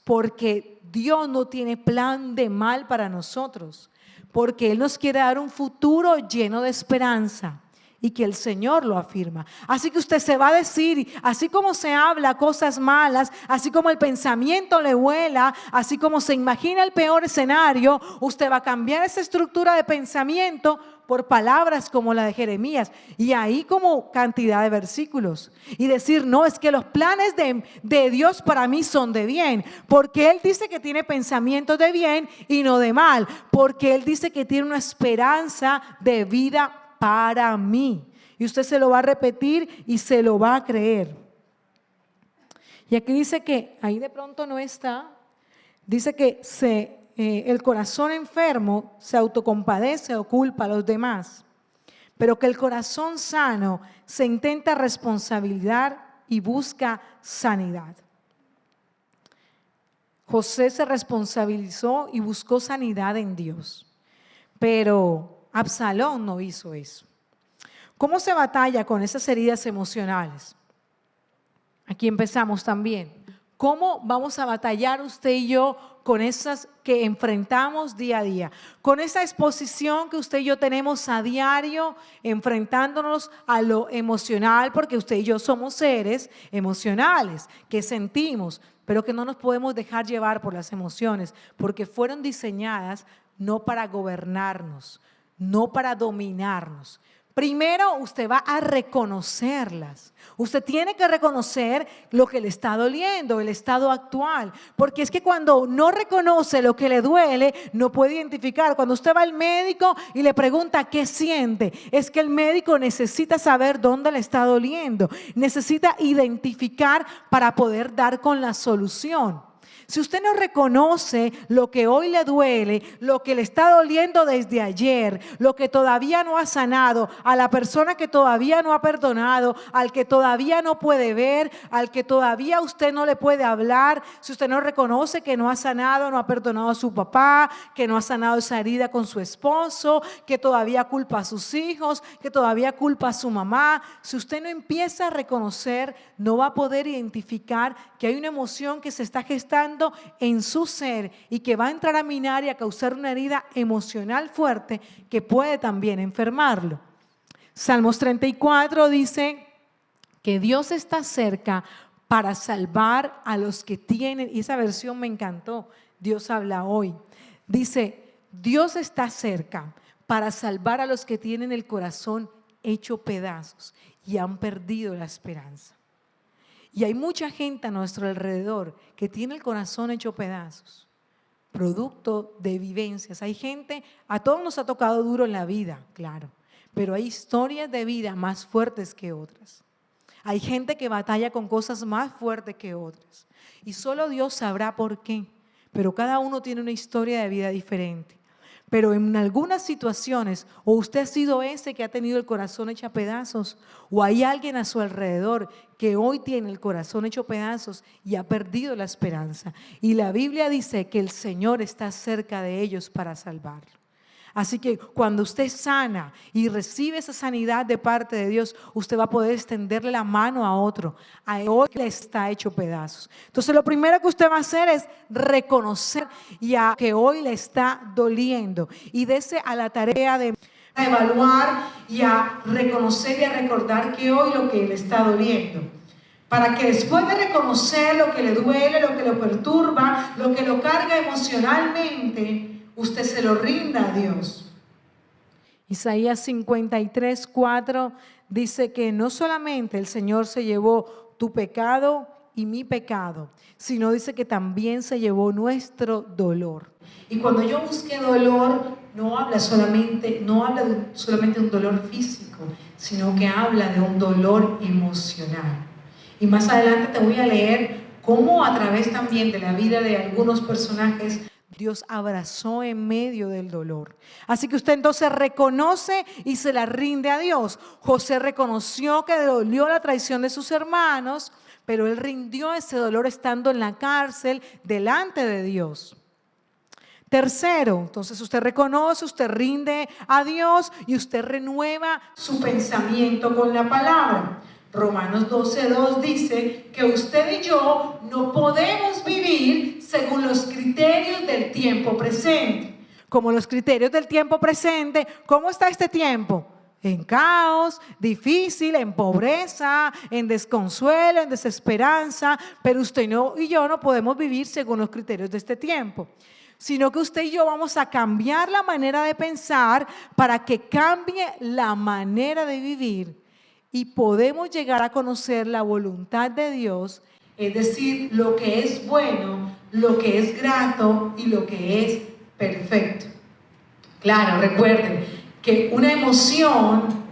porque Dios no tiene plan de mal para nosotros, porque Él nos quiere dar un futuro lleno de esperanza y que el Señor lo afirma. Así que usted se va a decir, así como se habla cosas malas, así como el pensamiento le vuela, así como se imagina el peor escenario, usted va a cambiar esa estructura de pensamiento por palabras como la de Jeremías, y ahí como cantidad de versículos, y decir, no, es que los planes de Dios para mí son de bien, porque Él dice que tiene pensamientos de bien y no de mal, porque Él dice que tiene una esperanza de vida para mí, y usted se lo va a repetir y se lo va a creer. Y aquí dice que, ahí de pronto no está, dice que el corazón enfermo se autocompadece o culpa a los demás, pero que el corazón sano se intenta responsabilizar y busca sanidad. José se responsabilizó y buscó sanidad en Dios, pero Absalón no hizo eso. ¿Cómo se batalla con esas heridas emocionales? Aquí empezamos también. ¿Cómo vamos a batallar usted y yo con esas que enfrentamos día a día? Con esa exposición que usted y yo tenemos a diario, enfrentándonos a lo emocional, porque usted y yo somos seres emocionales, que sentimos, pero que no nos podemos dejar llevar por las emociones, porque fueron diseñadas no para gobernarnos, no para dominarnos. Primero usted va a reconocerlas. Usted tiene que reconocer lo que le está doliendo, el estado actual. Porque es que cuando no reconoce lo que le duele, no puede identificar. Cuando usted va al médico y le pregunta qué siente, es que el médico necesita saber dónde le está doliendo. Necesita identificar para poder dar con la solución. Si usted no reconoce lo que hoy le duele, lo que le está doliendo desde ayer, lo que todavía no ha sanado, a la persona que todavía no ha perdonado, al que todavía no puede ver, al que todavía usted no le puede hablar, si usted no reconoce que no ha sanado, no ha perdonado a su papá, que no ha sanado esa herida con su esposo, que todavía culpa a sus hijos, que todavía culpa a su mamá, si usted no empieza a reconocer, no va a poder identificar que hay una emoción que se está gestando en su ser y que va a entrar a minar y a causar una herida emocional fuerte que puede también enfermarlo. Salmos 34 dice que Dios está cerca para salvar a los que tienen, y esa versión me encantó, Dios habla hoy. Dice, Dios está cerca para salvar a los que tienen el corazón hecho pedazos y han perdido la esperanza. Y hay mucha gente a nuestro alrededor que tiene el corazón hecho pedazos, producto de vivencias. Hay gente, a todos nos ha tocado duro en la vida, claro, pero hay historias de vida más fuertes que otras. Hay gente que batalla con cosas más fuertes que otras. Y solo Dios sabrá por qué, pero cada uno tiene una historia de vida diferente. Pero en algunas situaciones, o usted ha sido ese que ha tenido el corazón hecho a pedazos, o hay alguien a su alrededor que hoy tiene el corazón hecho pedazos y ha perdido la esperanza. Y la Biblia dice que el Señor está cerca de ellos para salvarlo. Así que cuando usted sana y recibe esa sanidad de parte de Dios, usted va a poder extenderle la mano a otro. A hoy le está hecho pedazos. Entonces lo primero que usted va a hacer es reconocer ya que hoy le está doliendo. Y dese a la tarea de evaluar y a reconocer y a recordar que hoy lo que le está doliendo. Para que después de reconocer lo que le duele, lo que lo perturba, lo que lo carga emocionalmente, usted se lo rinda a Dios. Isaías 53:4 dice que no solamente el Señor se llevó tu pecado y mi pecado, sino dice que también se llevó nuestro dolor. Y cuando yo busque dolor, no habla solamente de un dolor físico, sino que habla de un dolor emocional. Y más adelante te voy a leer cómo a través también de la vida de algunos personajes Dios abrazó en medio del dolor. Así que usted entonces reconoce y se la rinde a Dios. José reconoció que le dolió la traición de sus hermanos, pero él rindió ese dolor estando en la cárcel delante de Dios. Tercero, entonces usted reconoce, usted rinde a Dios y usted renueva su pensamiento con la palabra. Romanos 12:2 dice que usted y yo no podemos vivir según los criterios del tiempo presente. Como los criterios del tiempo presente, ¿cómo está este tiempo? En caos, difícil, en pobreza, en desconsuelo, en desesperanza, pero usted y yo no podemos vivir según los criterios de este tiempo, sino que usted y yo vamos a cambiar la manera de pensar para que cambie la manera de vivir. Y podemos llegar a conocer la voluntad de Dios, es decir, lo que es bueno, lo que es grato y lo que es perfecto. Claro, recuerden que una emoción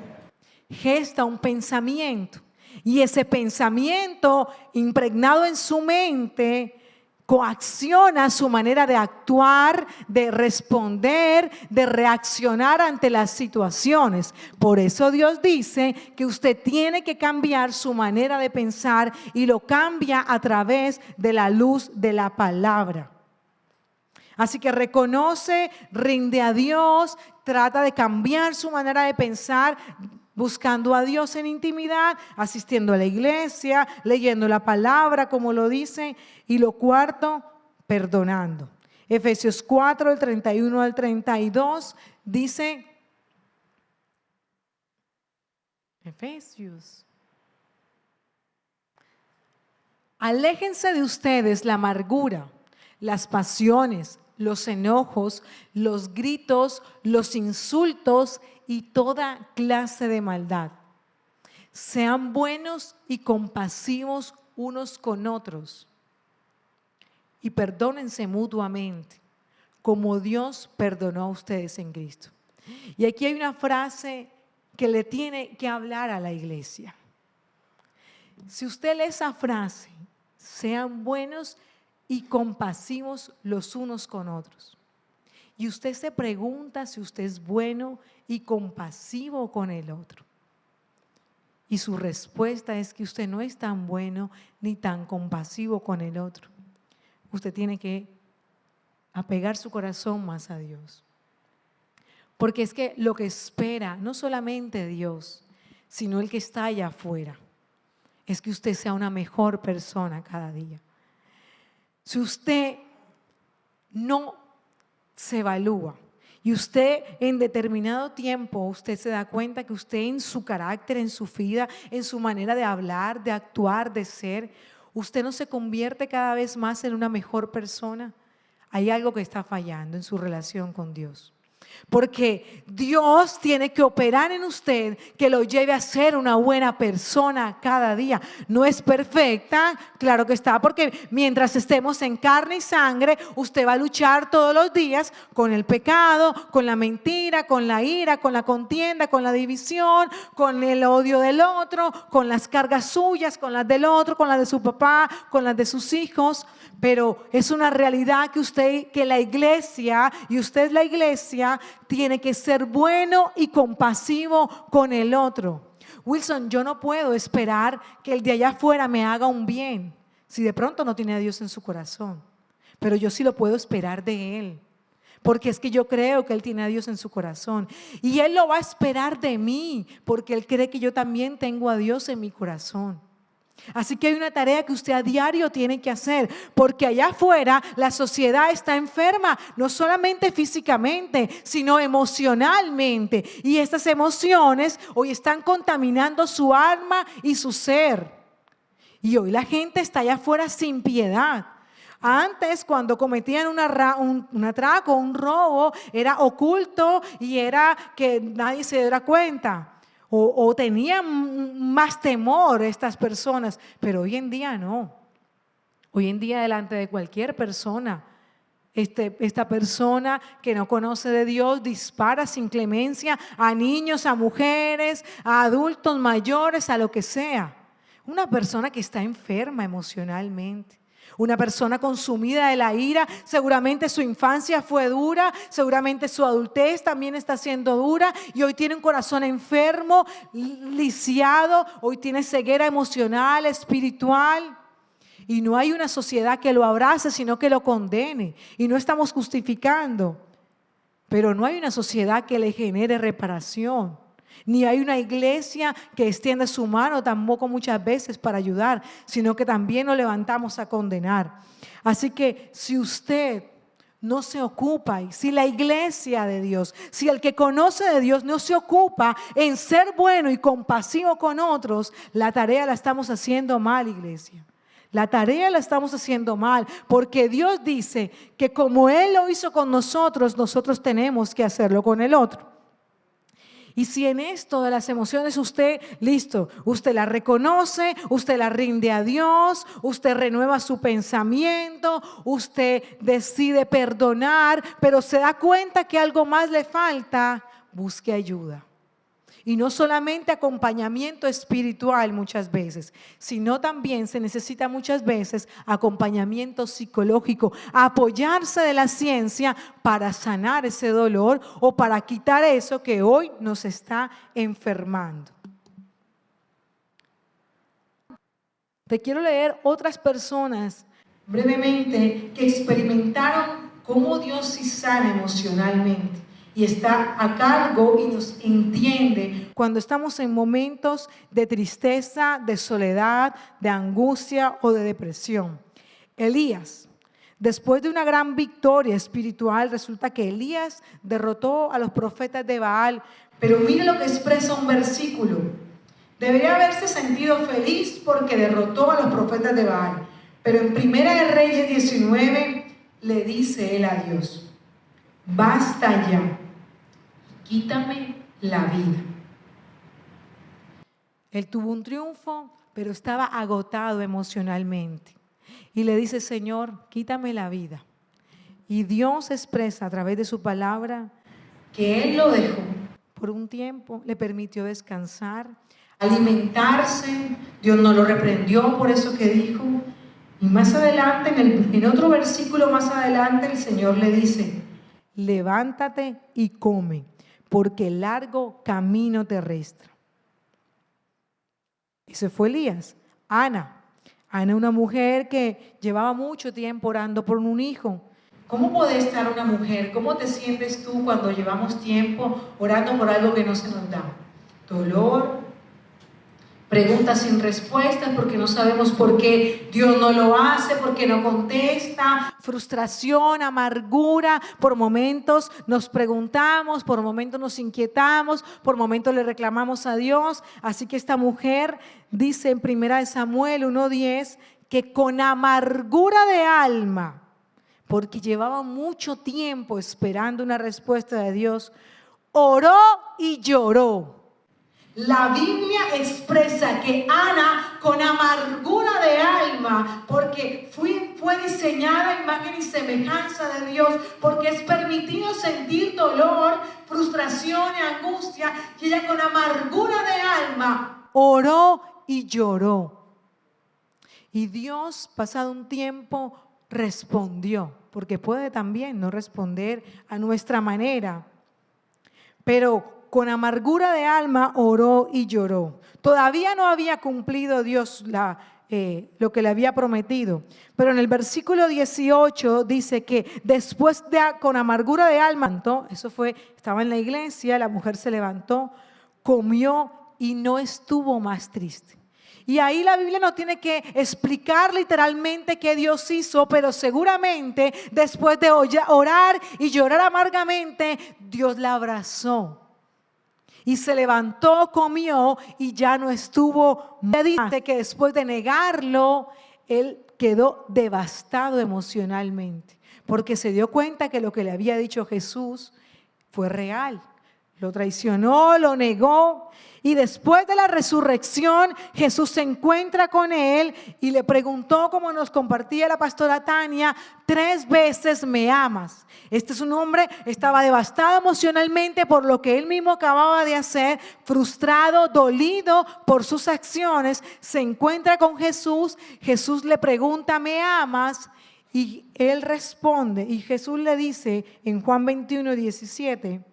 gesta un pensamiento y ese pensamiento impregnado en su mente coacciona su manera de actuar, de responder, de reaccionar ante las situaciones. Por eso Dios dice que usted tiene que cambiar su manera de pensar y lo cambia a través de la luz de la palabra. Así que reconoce, rinde a Dios, trata de cambiar su manera de pensar, buscando a Dios en intimidad, asistiendo a la iglesia, leyendo la palabra como lo dice. Y lo cuarto, perdonando. Efesios 4, del 31 al 32 dice, Efesios, aléjense de ustedes la amargura, las pasiones, los enojos, los gritos, los insultos y toda clase de maldad. Sean buenos y compasivos unos con otros y perdónense mutuamente, como Dios perdonó a ustedes en Cristo. Y aquí hay una frase que le tiene que hablar a la iglesia. Si usted lee esa frase, sean buenos y compasivos los unos con otros. Y usted se pregunta si usted es bueno y compasivo con el otro. Y su respuesta es que usted no es tan bueno ni tan compasivo con el otro. Usted tiene que apegar su corazón más a Dios. Porque es que lo que espera, no solamente Dios, sino el que está allá afuera, es que usted sea una mejor persona cada día. Si usted no se evalúa y usted en determinado tiempo, usted se da cuenta que usted en su carácter, en su vida, en su manera de hablar, de actuar, de ser, usted no se convierte cada vez más en una mejor persona, hay algo que está fallando en su relación con Dios. Porque Dios tiene que operar en usted que lo lleve a ser una buena persona cada día. No es perfecta, claro que está, porque mientras estemos en carne y sangre, usted va a luchar todos los días con el pecado, con la mentira, con la ira, con la contienda, con la división, con el odio del otro, con las cargas suyas, con las del otro, con las de su papá, con las de sus hijos. Pero es una realidad que la iglesia, y usted es la iglesia, tiene que ser bueno y compasivo con el otro. Wilson, yo no puedo esperar que el de allá afuera me haga un bien si de pronto no tiene a Dios en su corazón. Pero yo sí lo puedo esperar de Él. Porque es que yo creo que Él tiene a Dios en su corazón. Y Él lo va a esperar de mí, porque Él cree que yo también tengo a Dios en mi corazón. Así que hay una tarea que usted a diario tiene que hacer, porque allá afuera la sociedad está enferma, no solamente físicamente, sino emocionalmente. Y estas emociones hoy están contaminando su alma y su ser. Y hoy la gente está allá afuera sin piedad. Antes, cuando cometían un atraco, un robo, era oculto y era que nadie se diera cuenta. O tenían más temor estas personas, pero hoy en día no. Hoy en día delante de cualquier persona, esta persona que no conoce de Dios dispara sin clemencia a niños, a mujeres, a adultos mayores, a lo que sea. Una persona que está enferma emocionalmente. Una persona consumida de la ira, seguramente su infancia fue dura, seguramente su adultez también está siendo dura y hoy tiene un corazón enfermo, lisiado, hoy tiene ceguera emocional, espiritual. Y no hay una sociedad que lo abrace, sino que lo condene. Y no estamos justificando, pero no hay una sociedad que le genere reparación. Ni hay una iglesia que extienda su mano tampoco muchas veces para ayudar, sino que también nos levantamos a condenar. Así que si usted no se ocupa, y si la iglesia de Dios, si el que conoce de Dios no se ocupa en ser bueno y compasivo con otros, la tarea la estamos haciendo mal, iglesia. La tarea la estamos haciendo mal, porque Dios dice que como Él lo hizo con nosotros, nosotros tenemos que hacerlo con el otro. Y si en esto de las emociones usted, listo, usted la reconoce, usted la rinde a Dios, usted renueva su pensamiento, usted decide perdonar, pero se da cuenta que algo más le falta, busque ayuda. Y no solamente acompañamiento espiritual muchas veces, sino también se necesita muchas veces acompañamiento psicológico, apoyarse de la ciencia para sanar ese dolor o para quitar eso que hoy nos está enfermando. Te quiero leer otras personas brevemente que experimentaron cómo Dios sí sana emocionalmente. Y está a cargo y nos entiende cuando estamos en momentos de tristeza, de soledad, de angustia o de depresión. Elías, después de una gran victoria espiritual, resulta que Elías derrotó a los profetas de Baal. Pero mire lo que expresa un versículo. Debería haberse sentido feliz porque derrotó a los profetas de Baal. Pero en Primera de Reyes 19 le dice él a Dios: basta ya, quítame la vida. Él tuvo un triunfo, pero estaba agotado emocionalmente. Y le dice: Señor, quítame la vida. Y Dios expresa a través de su palabra que Él lo dejó por un tiempo, le permitió descansar, alimentarse. Dios no lo reprendió por eso que dijo. Y más adelante, en otro versículo más adelante, el Señor le dice: levántate y come, porque largo camino te resta. Ese fue Elías. Ana, una mujer que llevaba mucho tiempo orando por un hijo. ¿Cómo puede estar una mujer? ¿Cómo te sientes tú cuando llevamos tiempo orando por algo que no se nos da? Dolor, preguntas sin respuestas porque no sabemos por qué Dios no lo hace, por qué no contesta. Frustración, amargura, por momentos nos preguntamos, por momentos nos inquietamos, por momentos le reclamamos a Dios. Así que esta mujer dice en 1 Samuel 1:10 que con amargura de alma, porque llevaba mucho tiempo esperando una respuesta de Dios, oró y lloró. La Biblia expresa que Ana, con amargura de alma, porque fue diseñada a imagen y semejanza de Dios, porque es permitido sentir dolor, frustración y angustia, y ella con amargura de alma oró y lloró. Y Dios, pasado un tiempo, respondió, porque puede también no responder a nuestra manera, pero con amargura de alma oró y lloró. Todavía no había cumplido Dios lo que le había prometido, pero en el versículo 18 dice que después con amargura de alma, estaba en la iglesia, la mujer se levantó, comió y no estuvo más triste. Y ahí la Biblia no tiene que explicar literalmente qué Dios hizo, pero seguramente después de orar y llorar amargamente, Dios la abrazó. Y se levantó, comió y ya no estuvo. Dice que después de negarlo, él quedó devastado emocionalmente, porque se dio cuenta que lo que le había dicho Jesús fue real. Lo traicionó, lo negó, y después de la resurrección Jesús se encuentra con él y le preguntó, como nos compartía la pastora Tania, 3 veces: ¿me amas? Este es un hombre, estaba devastado emocionalmente por lo que él mismo acababa de hacer, frustrado, dolido por sus acciones. Se encuentra con Jesús, Jesús le pregunta: ¿me amas? Y él responde, y Jesús le dice en Juan 21:17: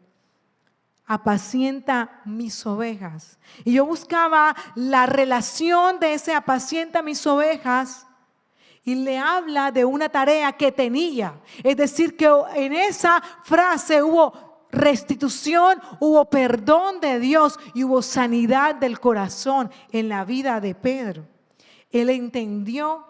apacienta mis ovejas. Y yo buscaba la relación de ese apacienta mis ovejas, y le habla de una tarea que tenía. Es decir, que en esa frase hubo restitución, hubo perdón de Dios y hubo sanidad del corazón en la vida de Pedro. Él entendió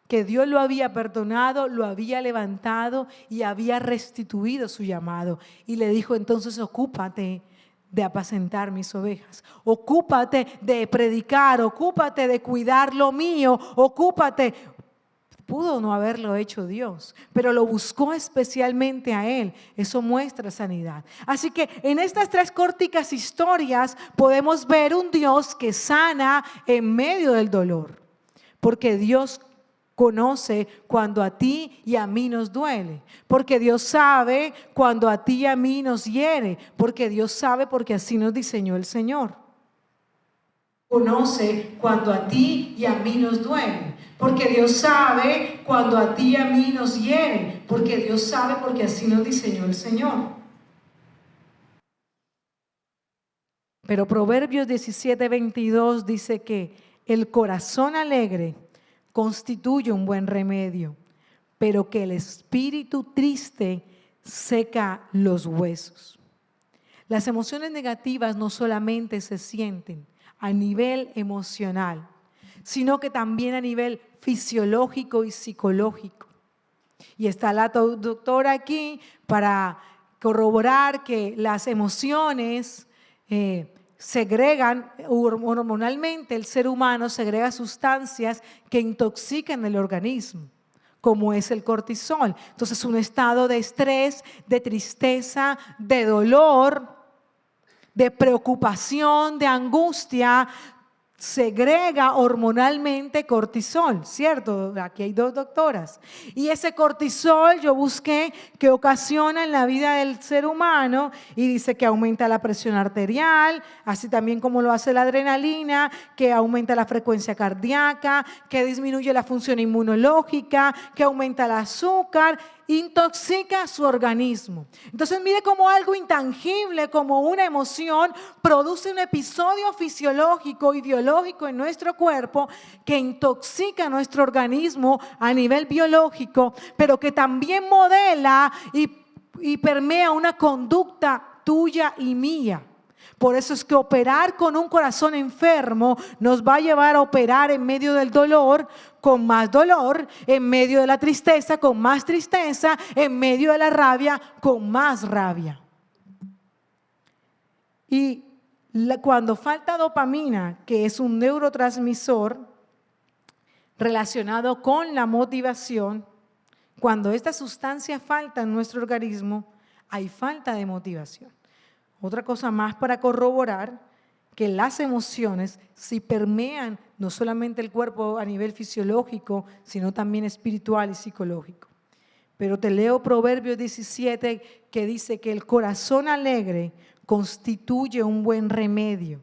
que Dios lo había perdonado, lo había levantado y había restituido su llamado. Y le dijo: entonces ocúpate de apacentar mis ovejas, ocúpate de predicar, ocúpate de cuidar lo mío, ocúpate. Pudo no haberlo hecho Dios, pero lo buscó especialmente a él. Eso muestra sanidad. Así que en estas 3 corticas historias podemos ver un Dios que sana en medio del dolor, porque Dios conoce cuando a ti y a mí nos duele, porque Dios sabe cuando a ti y a mí nos hiere, porque Dios sabe, porque así nos diseñó el Señor. Conoce cuando a ti y a mí nos duele, porque Dios sabe cuando a ti y a mí nos hiere, porque Dios sabe, porque así nos diseñó el Señor. Pero Proverbios 17:22 dice que el corazón alegre constituye un buen remedio, pero que el espíritu triste seca los huesos. Las emociones negativas no solamente se sienten a nivel emocional, sino que también a nivel fisiológico y psicológico. Y está la doctora aquí para corroborar que las emociones segregan hormonalmente, el ser humano segrega sustancias que intoxican el organismo, como es el cortisol. Entonces, un estado de estrés, de tristeza, de dolor, de preocupación, de angustia, segrega hormonalmente cortisol, ¿cierto? Aquí hay 2 doctoras. Y ese cortisol yo busqué que ocasiona en la vida del ser humano y dice que aumenta la presión arterial, así también como lo hace la adrenalina, que aumenta la frecuencia cardíaca, que disminuye la función inmunológica, que aumenta el azúcar, intoxica su organismo. Entonces mire cómo algo intangible, como una emoción, produce un episodio fisiológico y biológico en nuestro cuerpo que intoxica nuestro organismo a nivel biológico, pero que también modela y permea una conducta tuya y mía. Por eso es que operar con un corazón enfermo nos va a llevar a operar en medio del dolor, con más dolor, en medio de la tristeza, con más tristeza, en medio de la rabia, con más rabia. Y cuando falta dopamina, que es un neurotransmisor relacionado con la motivación, cuando esta sustancia falta en nuestro organismo, hay falta de motivación. Otra cosa más para corroborar que las emociones, si permean no solamente el cuerpo a nivel fisiológico, sino también espiritual y psicológico. Pero te leo Proverbios 17 que dice que el corazón alegre constituye un buen remedio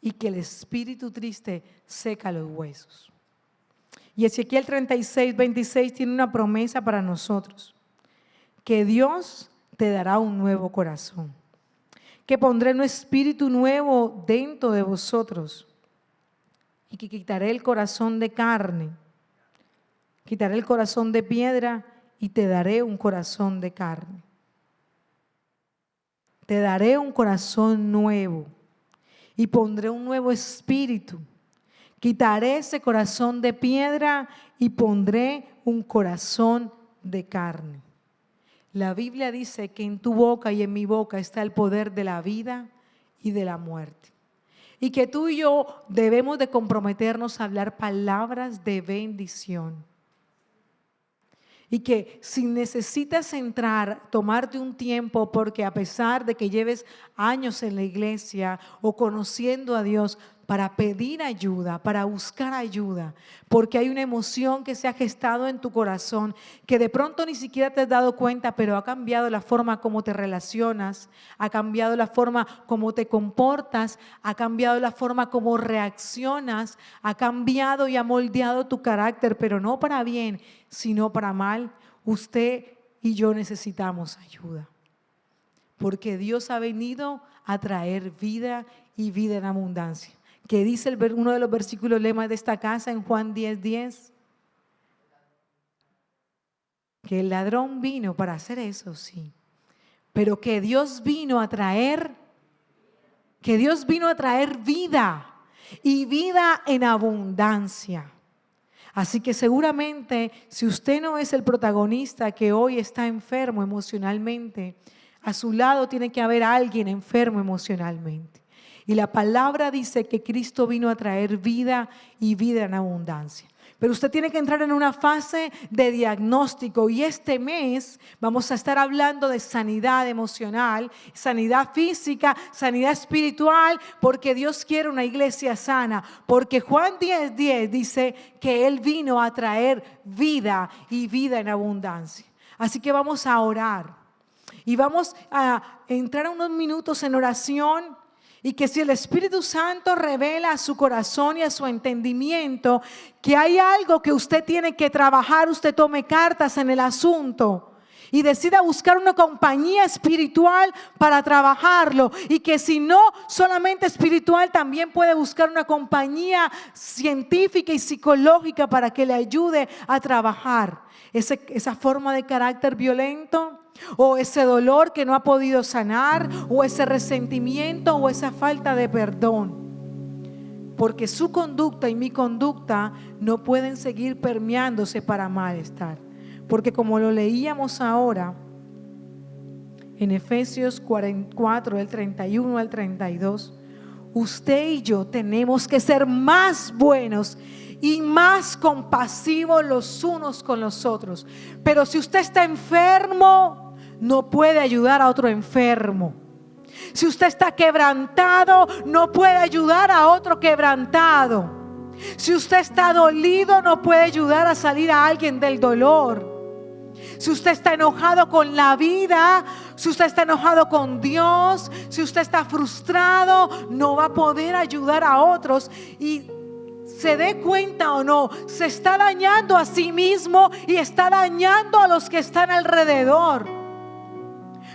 y que el espíritu triste seca los huesos. Y Ezequiel 36:26 tiene una promesa para nosotros, que Dios te dará un nuevo corazón, que pondré un espíritu nuevo dentro de vosotros y que quitaré el corazón de carne, quitaré el corazón de piedra y te daré un corazón de carne. Te daré un corazón nuevo y pondré un nuevo espíritu. Quitaré ese corazón de piedra y pondré un corazón de carne. La Biblia dice que en tu boca y en mi boca está el poder de la vida y de la muerte. Y que tú y yo debemos de comprometernos a hablar palabras de bendición. Y que si necesitas entrar, tomarte un tiempo, porque a pesar de que lleves años en la iglesia o conociendo a Dios, para pedir ayuda, para buscar ayuda, porque hay una emoción que se ha gestado en tu corazón, que de pronto ni siquiera te has dado cuenta, pero ha cambiado la forma como te relacionas, ha cambiado la forma como te comportas, ha cambiado la forma como reaccionas, ha cambiado y ha moldeado tu carácter, pero no para bien, sino para mal. Usted y yo necesitamos ayuda, porque Dios ha venido a traer vida y vida en abundancia. Que dice uno de los versículos lemas de esta casa en Juan 10:10, que el ladrón vino para hacer eso, sí, pero que Dios vino a traer vida y vida en abundancia. Así que seguramente si usted no es el protagonista que hoy está enfermo emocionalmente, a su lado tiene que haber alguien enfermo emocionalmente. Y la palabra dice que Cristo vino a traer vida y vida en abundancia. Pero usted tiene que entrar en una fase de diagnóstico y este mes vamos a estar hablando de sanidad emocional, sanidad física, sanidad espiritual, porque Dios quiere una iglesia sana. Porque Juan 10:10 dice que Él vino a traer vida y vida en abundancia. Así que vamos a orar y vamos a entrar unos minutos en oración. Y que si el Espíritu Santo revela a su corazón y a su entendimiento que hay algo que usted tiene que trabajar, usted tome cartas en el asunto y decida buscar una compañía espiritual para trabajarlo. Y que si no solamente espiritual, también puede buscar una compañía científica y psicológica para que le ayude a trabajar esa forma de carácter violento, o ese dolor que no ha podido sanar, o ese resentimiento, o esa falta de perdón. Porque su conducta y mi conducta no pueden seguir permeándose para malestar. Porque como lo leíamos ahora en Efesios 4, del 31 al 32, usted y yo tenemos que ser más buenos y más compasivos los unos con los otros. Pero si usted está enfermo, no puede ayudar a otro enfermo. Si usted está quebrantado, no puede ayudar a otro quebrantado. Si usted está dolido, no puede ayudar a salir a alguien del dolor. Si usted está enojado con la vida, si usted está enojado con Dios, si usted está frustrado, no va a poder ayudar a otros. Y se dé cuenta o no, se está dañando a sí mismo y está dañando a los que están alrededor.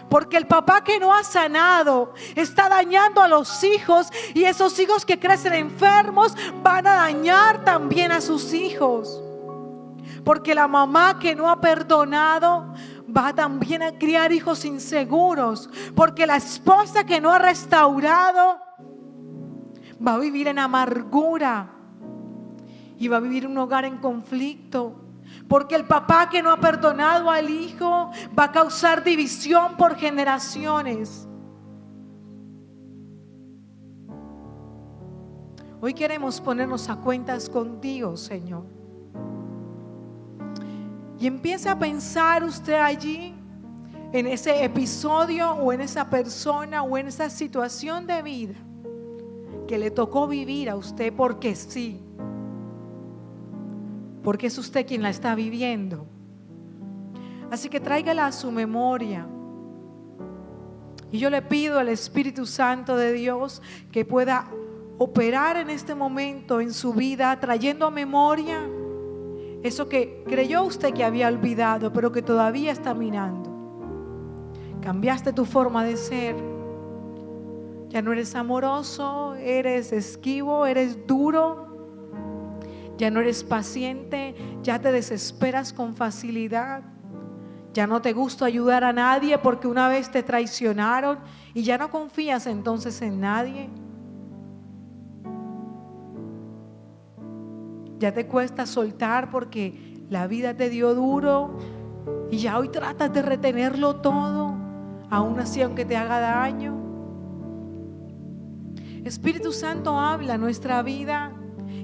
Porque el papá que no ha sanado está dañando a los hijos, y esos hijos que crecen enfermos van a dañar también a sus hijos. Porque la mamá que no ha perdonado va también a criar hijos inseguros. Porque la esposa que no ha restaurado va a vivir en amargura y va a vivir un hogar en conflicto. Porque el papá que no ha perdonado al hijo va a causar división por generaciones. Hoy queremos ponernos a cuentas con Dios, Señor. Y empiece a pensar usted allí, en ese episodio o en esa persona o en esa situación de vida que le tocó vivir a usted porque sí. Porque es usted quien la está viviendo. Así que tráigala a su memoria. Y yo le pido al Espíritu Santo de Dios que pueda operar en este momento en su vida, trayendo a memoria eso que creyó usted que había olvidado, pero que todavía está mirando. Cambiaste tu forma de ser. Ya no eres amoroso, eres esquivo, eres duro. Ya no eres paciente, ya te desesperas con facilidad. Ya no te gusta ayudar a nadie porque una vez te traicionaron y ya no confías entonces en nadie. Ya te cuesta soltar porque la vida te dio duro y ya hoy tratas de retenerlo todo, aún así aunque te haga daño. Espíritu Santo habla a nuestra vida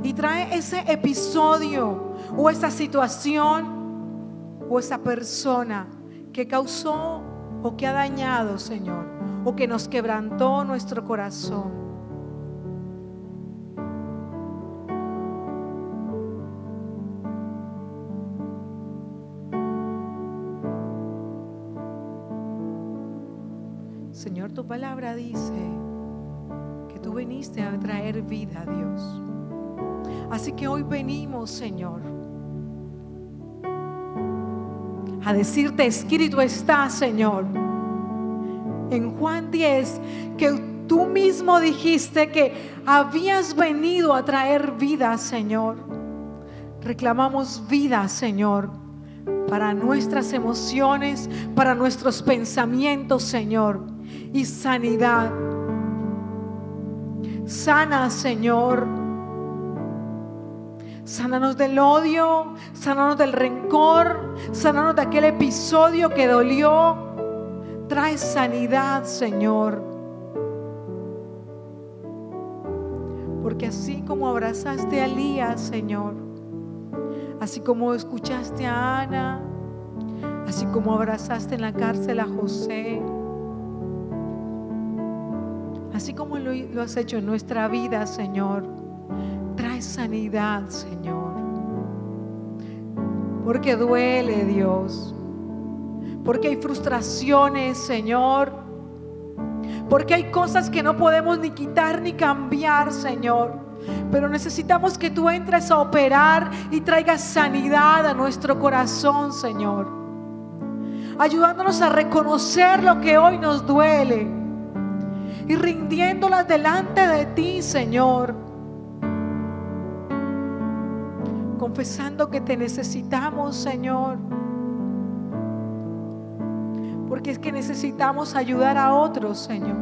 y trae ese episodio o esa situación o esa persona que causó o que ha dañado, Señor, o que nos quebrantó nuestro corazón. Señor, tu palabra dice que tú viniste a traer vida a Dios. Así que hoy venimos, Señor, a decirte, escrito está, Señor, en Juan 10, que tú mismo dijiste que habías venido a traer vida, Señor. Reclamamos vida, Señor, para nuestras emociones, para nuestros pensamientos, Señor, y sanidad. Sana, Señor. Sánanos del odio, sánanos del rencor, sánanos de aquel episodio que dolió. Trae sanidad, Señor. Porque así como abrazaste a Elías, Señor, así como escuchaste a Ana, así como abrazaste en la cárcel a José, así como lo has hecho en nuestra vida, Señor, trae sanidad, Señor. Porque duele, Dios. Porque hay frustraciones, Señor. Porque hay cosas que no podemos ni quitar ni cambiar, Señor. Pero necesitamos que tú entres a operar y traigas sanidad a nuestro corazón, Señor. Ayudándonos a reconocer lo que hoy nos duele y rindiéndolas delante de ti, Señor. Confesando que te necesitamos, Señor. Porque es que necesitamos ayudar a otros, Señor.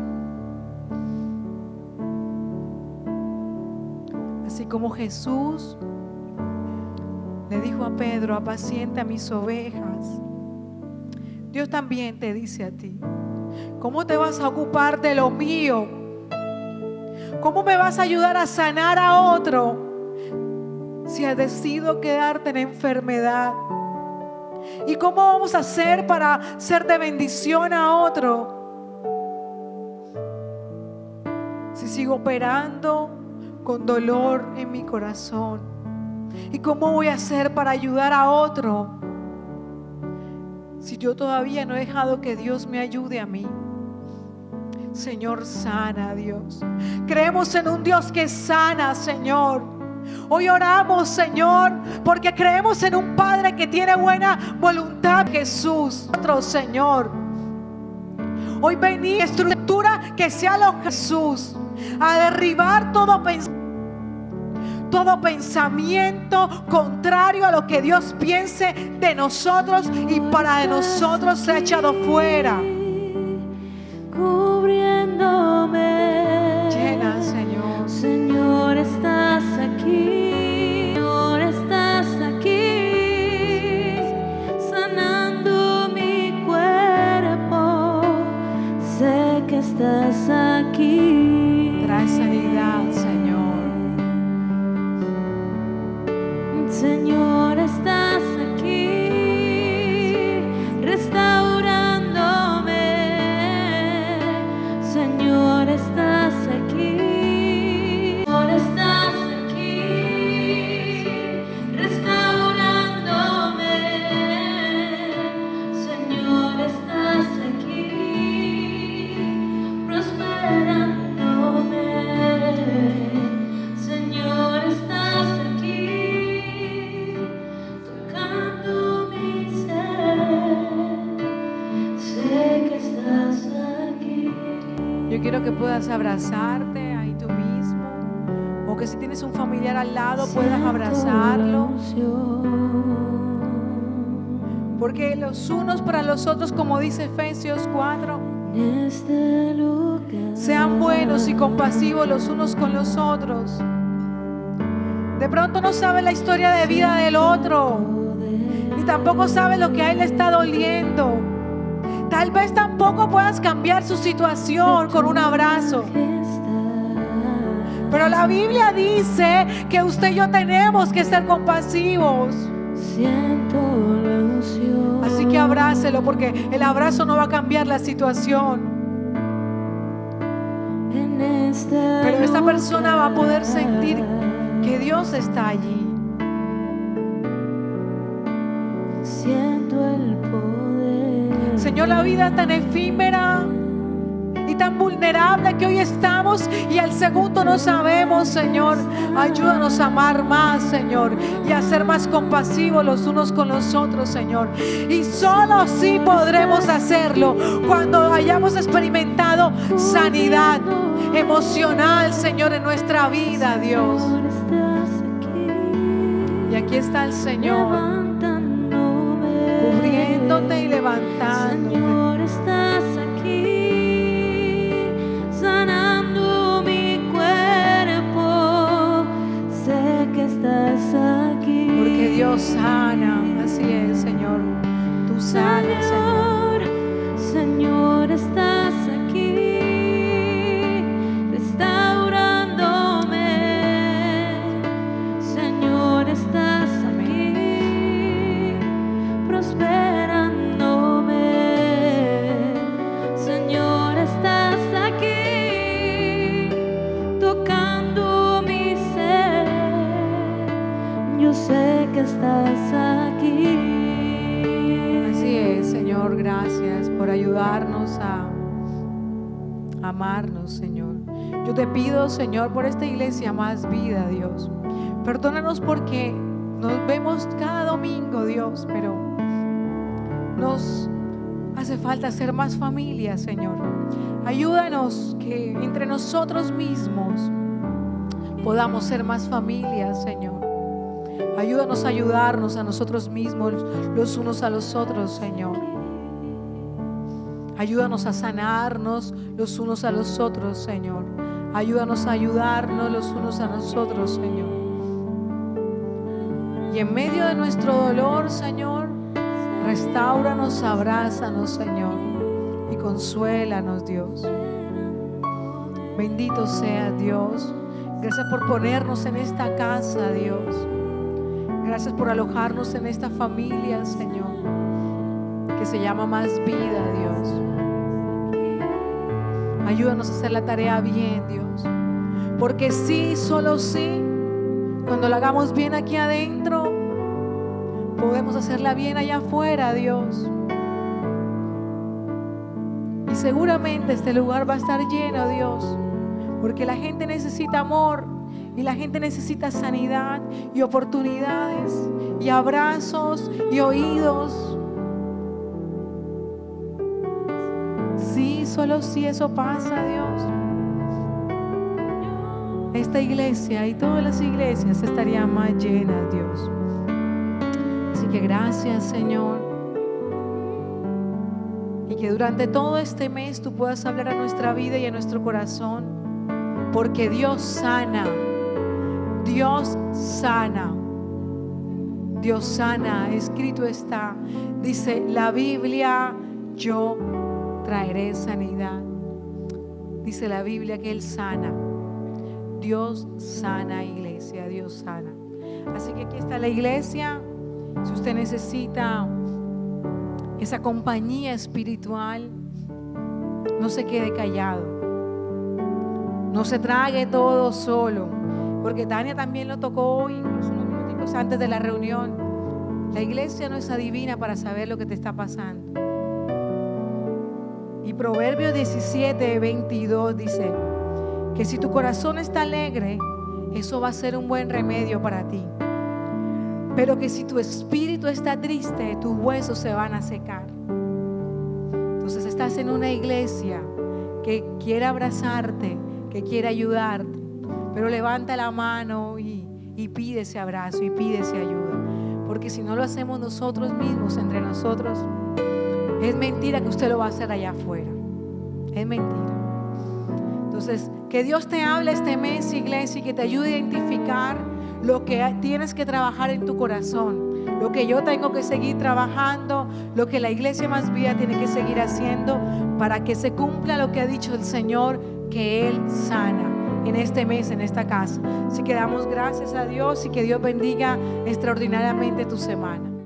Así como Jesús le dijo a Pedro, apacienta mis ovejas, Dios también te dice a ti, ¿cómo te vas a ocupar de lo mío? ¿Cómo me vas a ayudar a sanar a otro si has decidido quedarte en enfermedad? ¿Y cómo vamos a hacer para ser de bendición a otro si sigo operando con dolor en mi corazón? ¿Y cómo voy a hacer para ayudar a otro si yo todavía no he dejado que Dios me ayude a mí? Señor, sana, Dios. Creemos en un Dios que sana, Señor. Hoy oramos, Señor, porque creemos en un Padre que tiene buena voluntad, Jesús. Otro, Señor. Hoy vení estructura que sea lo Jesús, a derribar todo pensamiento contrario a lo que Dios piense de nosotros y para de nosotros sea echado fuera. Cubriéndome, Llena, Señor. Señor, estás aquí, Señor, estás aquí, sanando mi cuerpo. Sé que estás aquí. Trae sanidad, Señor. Señor, estás aquí, restaurándome. Señor, estás aquí. Señor, estás aquí, restaurándome. Señor, estás aquí, prosperándome. Señor, estás aquí, tocando mi ser. Sé que estás aquí. Yo quiero que puedas abrazarte ahí tú mismo, o que si tienes un familiar al lado puedas abrazarlo, porque los unos para los otros, como dice Efesios 4, sean buenos y compasivos los unos con los otros. De pronto no sabes la historia de vida del otro, ni tampoco sabes lo que a él le está doliendo. Tal vez tampoco puedas cambiar su situación con un abrazo. Pero la Biblia dice que usted y yo tenemos que ser compasivos. Así que abrácelo, porque el abrazo no va a cambiar la situación. Pero esa persona va a poder sentir que Dios está allí. Siento el poder. Señor, la vida es tan efímera y tan vulnerable que hoy estamos y al segundo no sabemos, Señor. Ayúdanos a amar más, Señor, y a ser más compasivos los unos con los otros, Señor. Y solo así podremos hacerlo cuando hayamos experimentado sanidad emocional, Señor, en nuestra vida, Dios. Y aquí está el Señor, cubriéndote y levantándote. Señor, estás aquí, sanando mi cuerpo. Sé que estás aquí. Porque Dios sana, así es, Señor. Tú sanas, Señor. Señor, estás aquí, restaurándome. Señor, estás aquí, prosperándome. Señor, estás aquí, tocando mi ser. Yo sé que estás aquí. Así es, Señor, gracias por ayudarnos a amarnos, Señor. Yo te pido, Señor, por esta iglesia Más Vida, Dios. Perdónanos porque nos vemos cada domingo, Dios, pero nos hace falta ser más familia, Señor. Ayúdanos que entre nosotros mismos podamos ser más familia, Señor. Ayúdanos a ayudarnos a nosotros mismos los unos a los otros, Señor. Ayúdanos a sanarnos los unos a los otros, Señor. Ayúdanos a ayudarnos los unos a nosotros, Señor. Y en medio de nuestro dolor, Señor, restáuranos, abrázanos, Señor, y consuélanos, Dios. Bendito sea Dios. Gracias por ponernos en esta casa, Dios. Gracias por alojarnos en esta familia, Señor, que se llama Más Vida, Dios. Ayúdanos a hacer la tarea bien, Dios. Porque sí, solo sí, cuando lo hagamos bien aquí adentro, podemos hacerla bien allá afuera, Dios. Y seguramente este lugar va a estar lleno, Dios, porque la gente necesita amor y la gente necesita sanidad y oportunidades y abrazos y oídos. Sí, solo si eso pasa, Dios, esta iglesia y todas las iglesias estarían más llenas, Dios. Así que gracias, Señor. Y que durante todo este mes tú puedas hablar a nuestra vida y a nuestro corazón, porque Dios sana. Dios sana. Dios sana. Escrito está. Dice la Biblia, yo traeré sanidad. Dice la Biblia que Él sana. Dios sana, iglesia. Dios sana. Así que aquí está la iglesia. Si usted necesita esa compañía espiritual, no se quede callado. No se trague todo solo. Porque Tania también lo tocó hoy, incluso unos minutos antes de la reunión. La iglesia no es adivina para saber lo que te está pasando. Y Proverbios 17:22 dice que si tu corazón está alegre, eso va a ser un buen remedio para ti. Pero que si tu espíritu está triste, tus huesos se van a secar. Entonces estás en una iglesia que quiere abrazarte, que quiere ayudarte, pero levanta la mano y pide ese abrazo y pide esa ayuda. Porque si no lo hacemos nosotros mismos, entre nosotros, es mentira que usted lo va a hacer allá afuera. Es mentira. Entonces, que Dios te hable este mes, iglesia, y que te ayude a identificar lo que tienes que trabajar en tu corazón, lo que yo tengo que seguir trabajando, lo que la iglesia Más Vida tiene que seguir haciendo para que se cumpla lo que ha dicho el Señor, que Él sana en este mes, en esta casa. Así que damos gracias a Dios y que Dios bendiga extraordinariamente tu semana.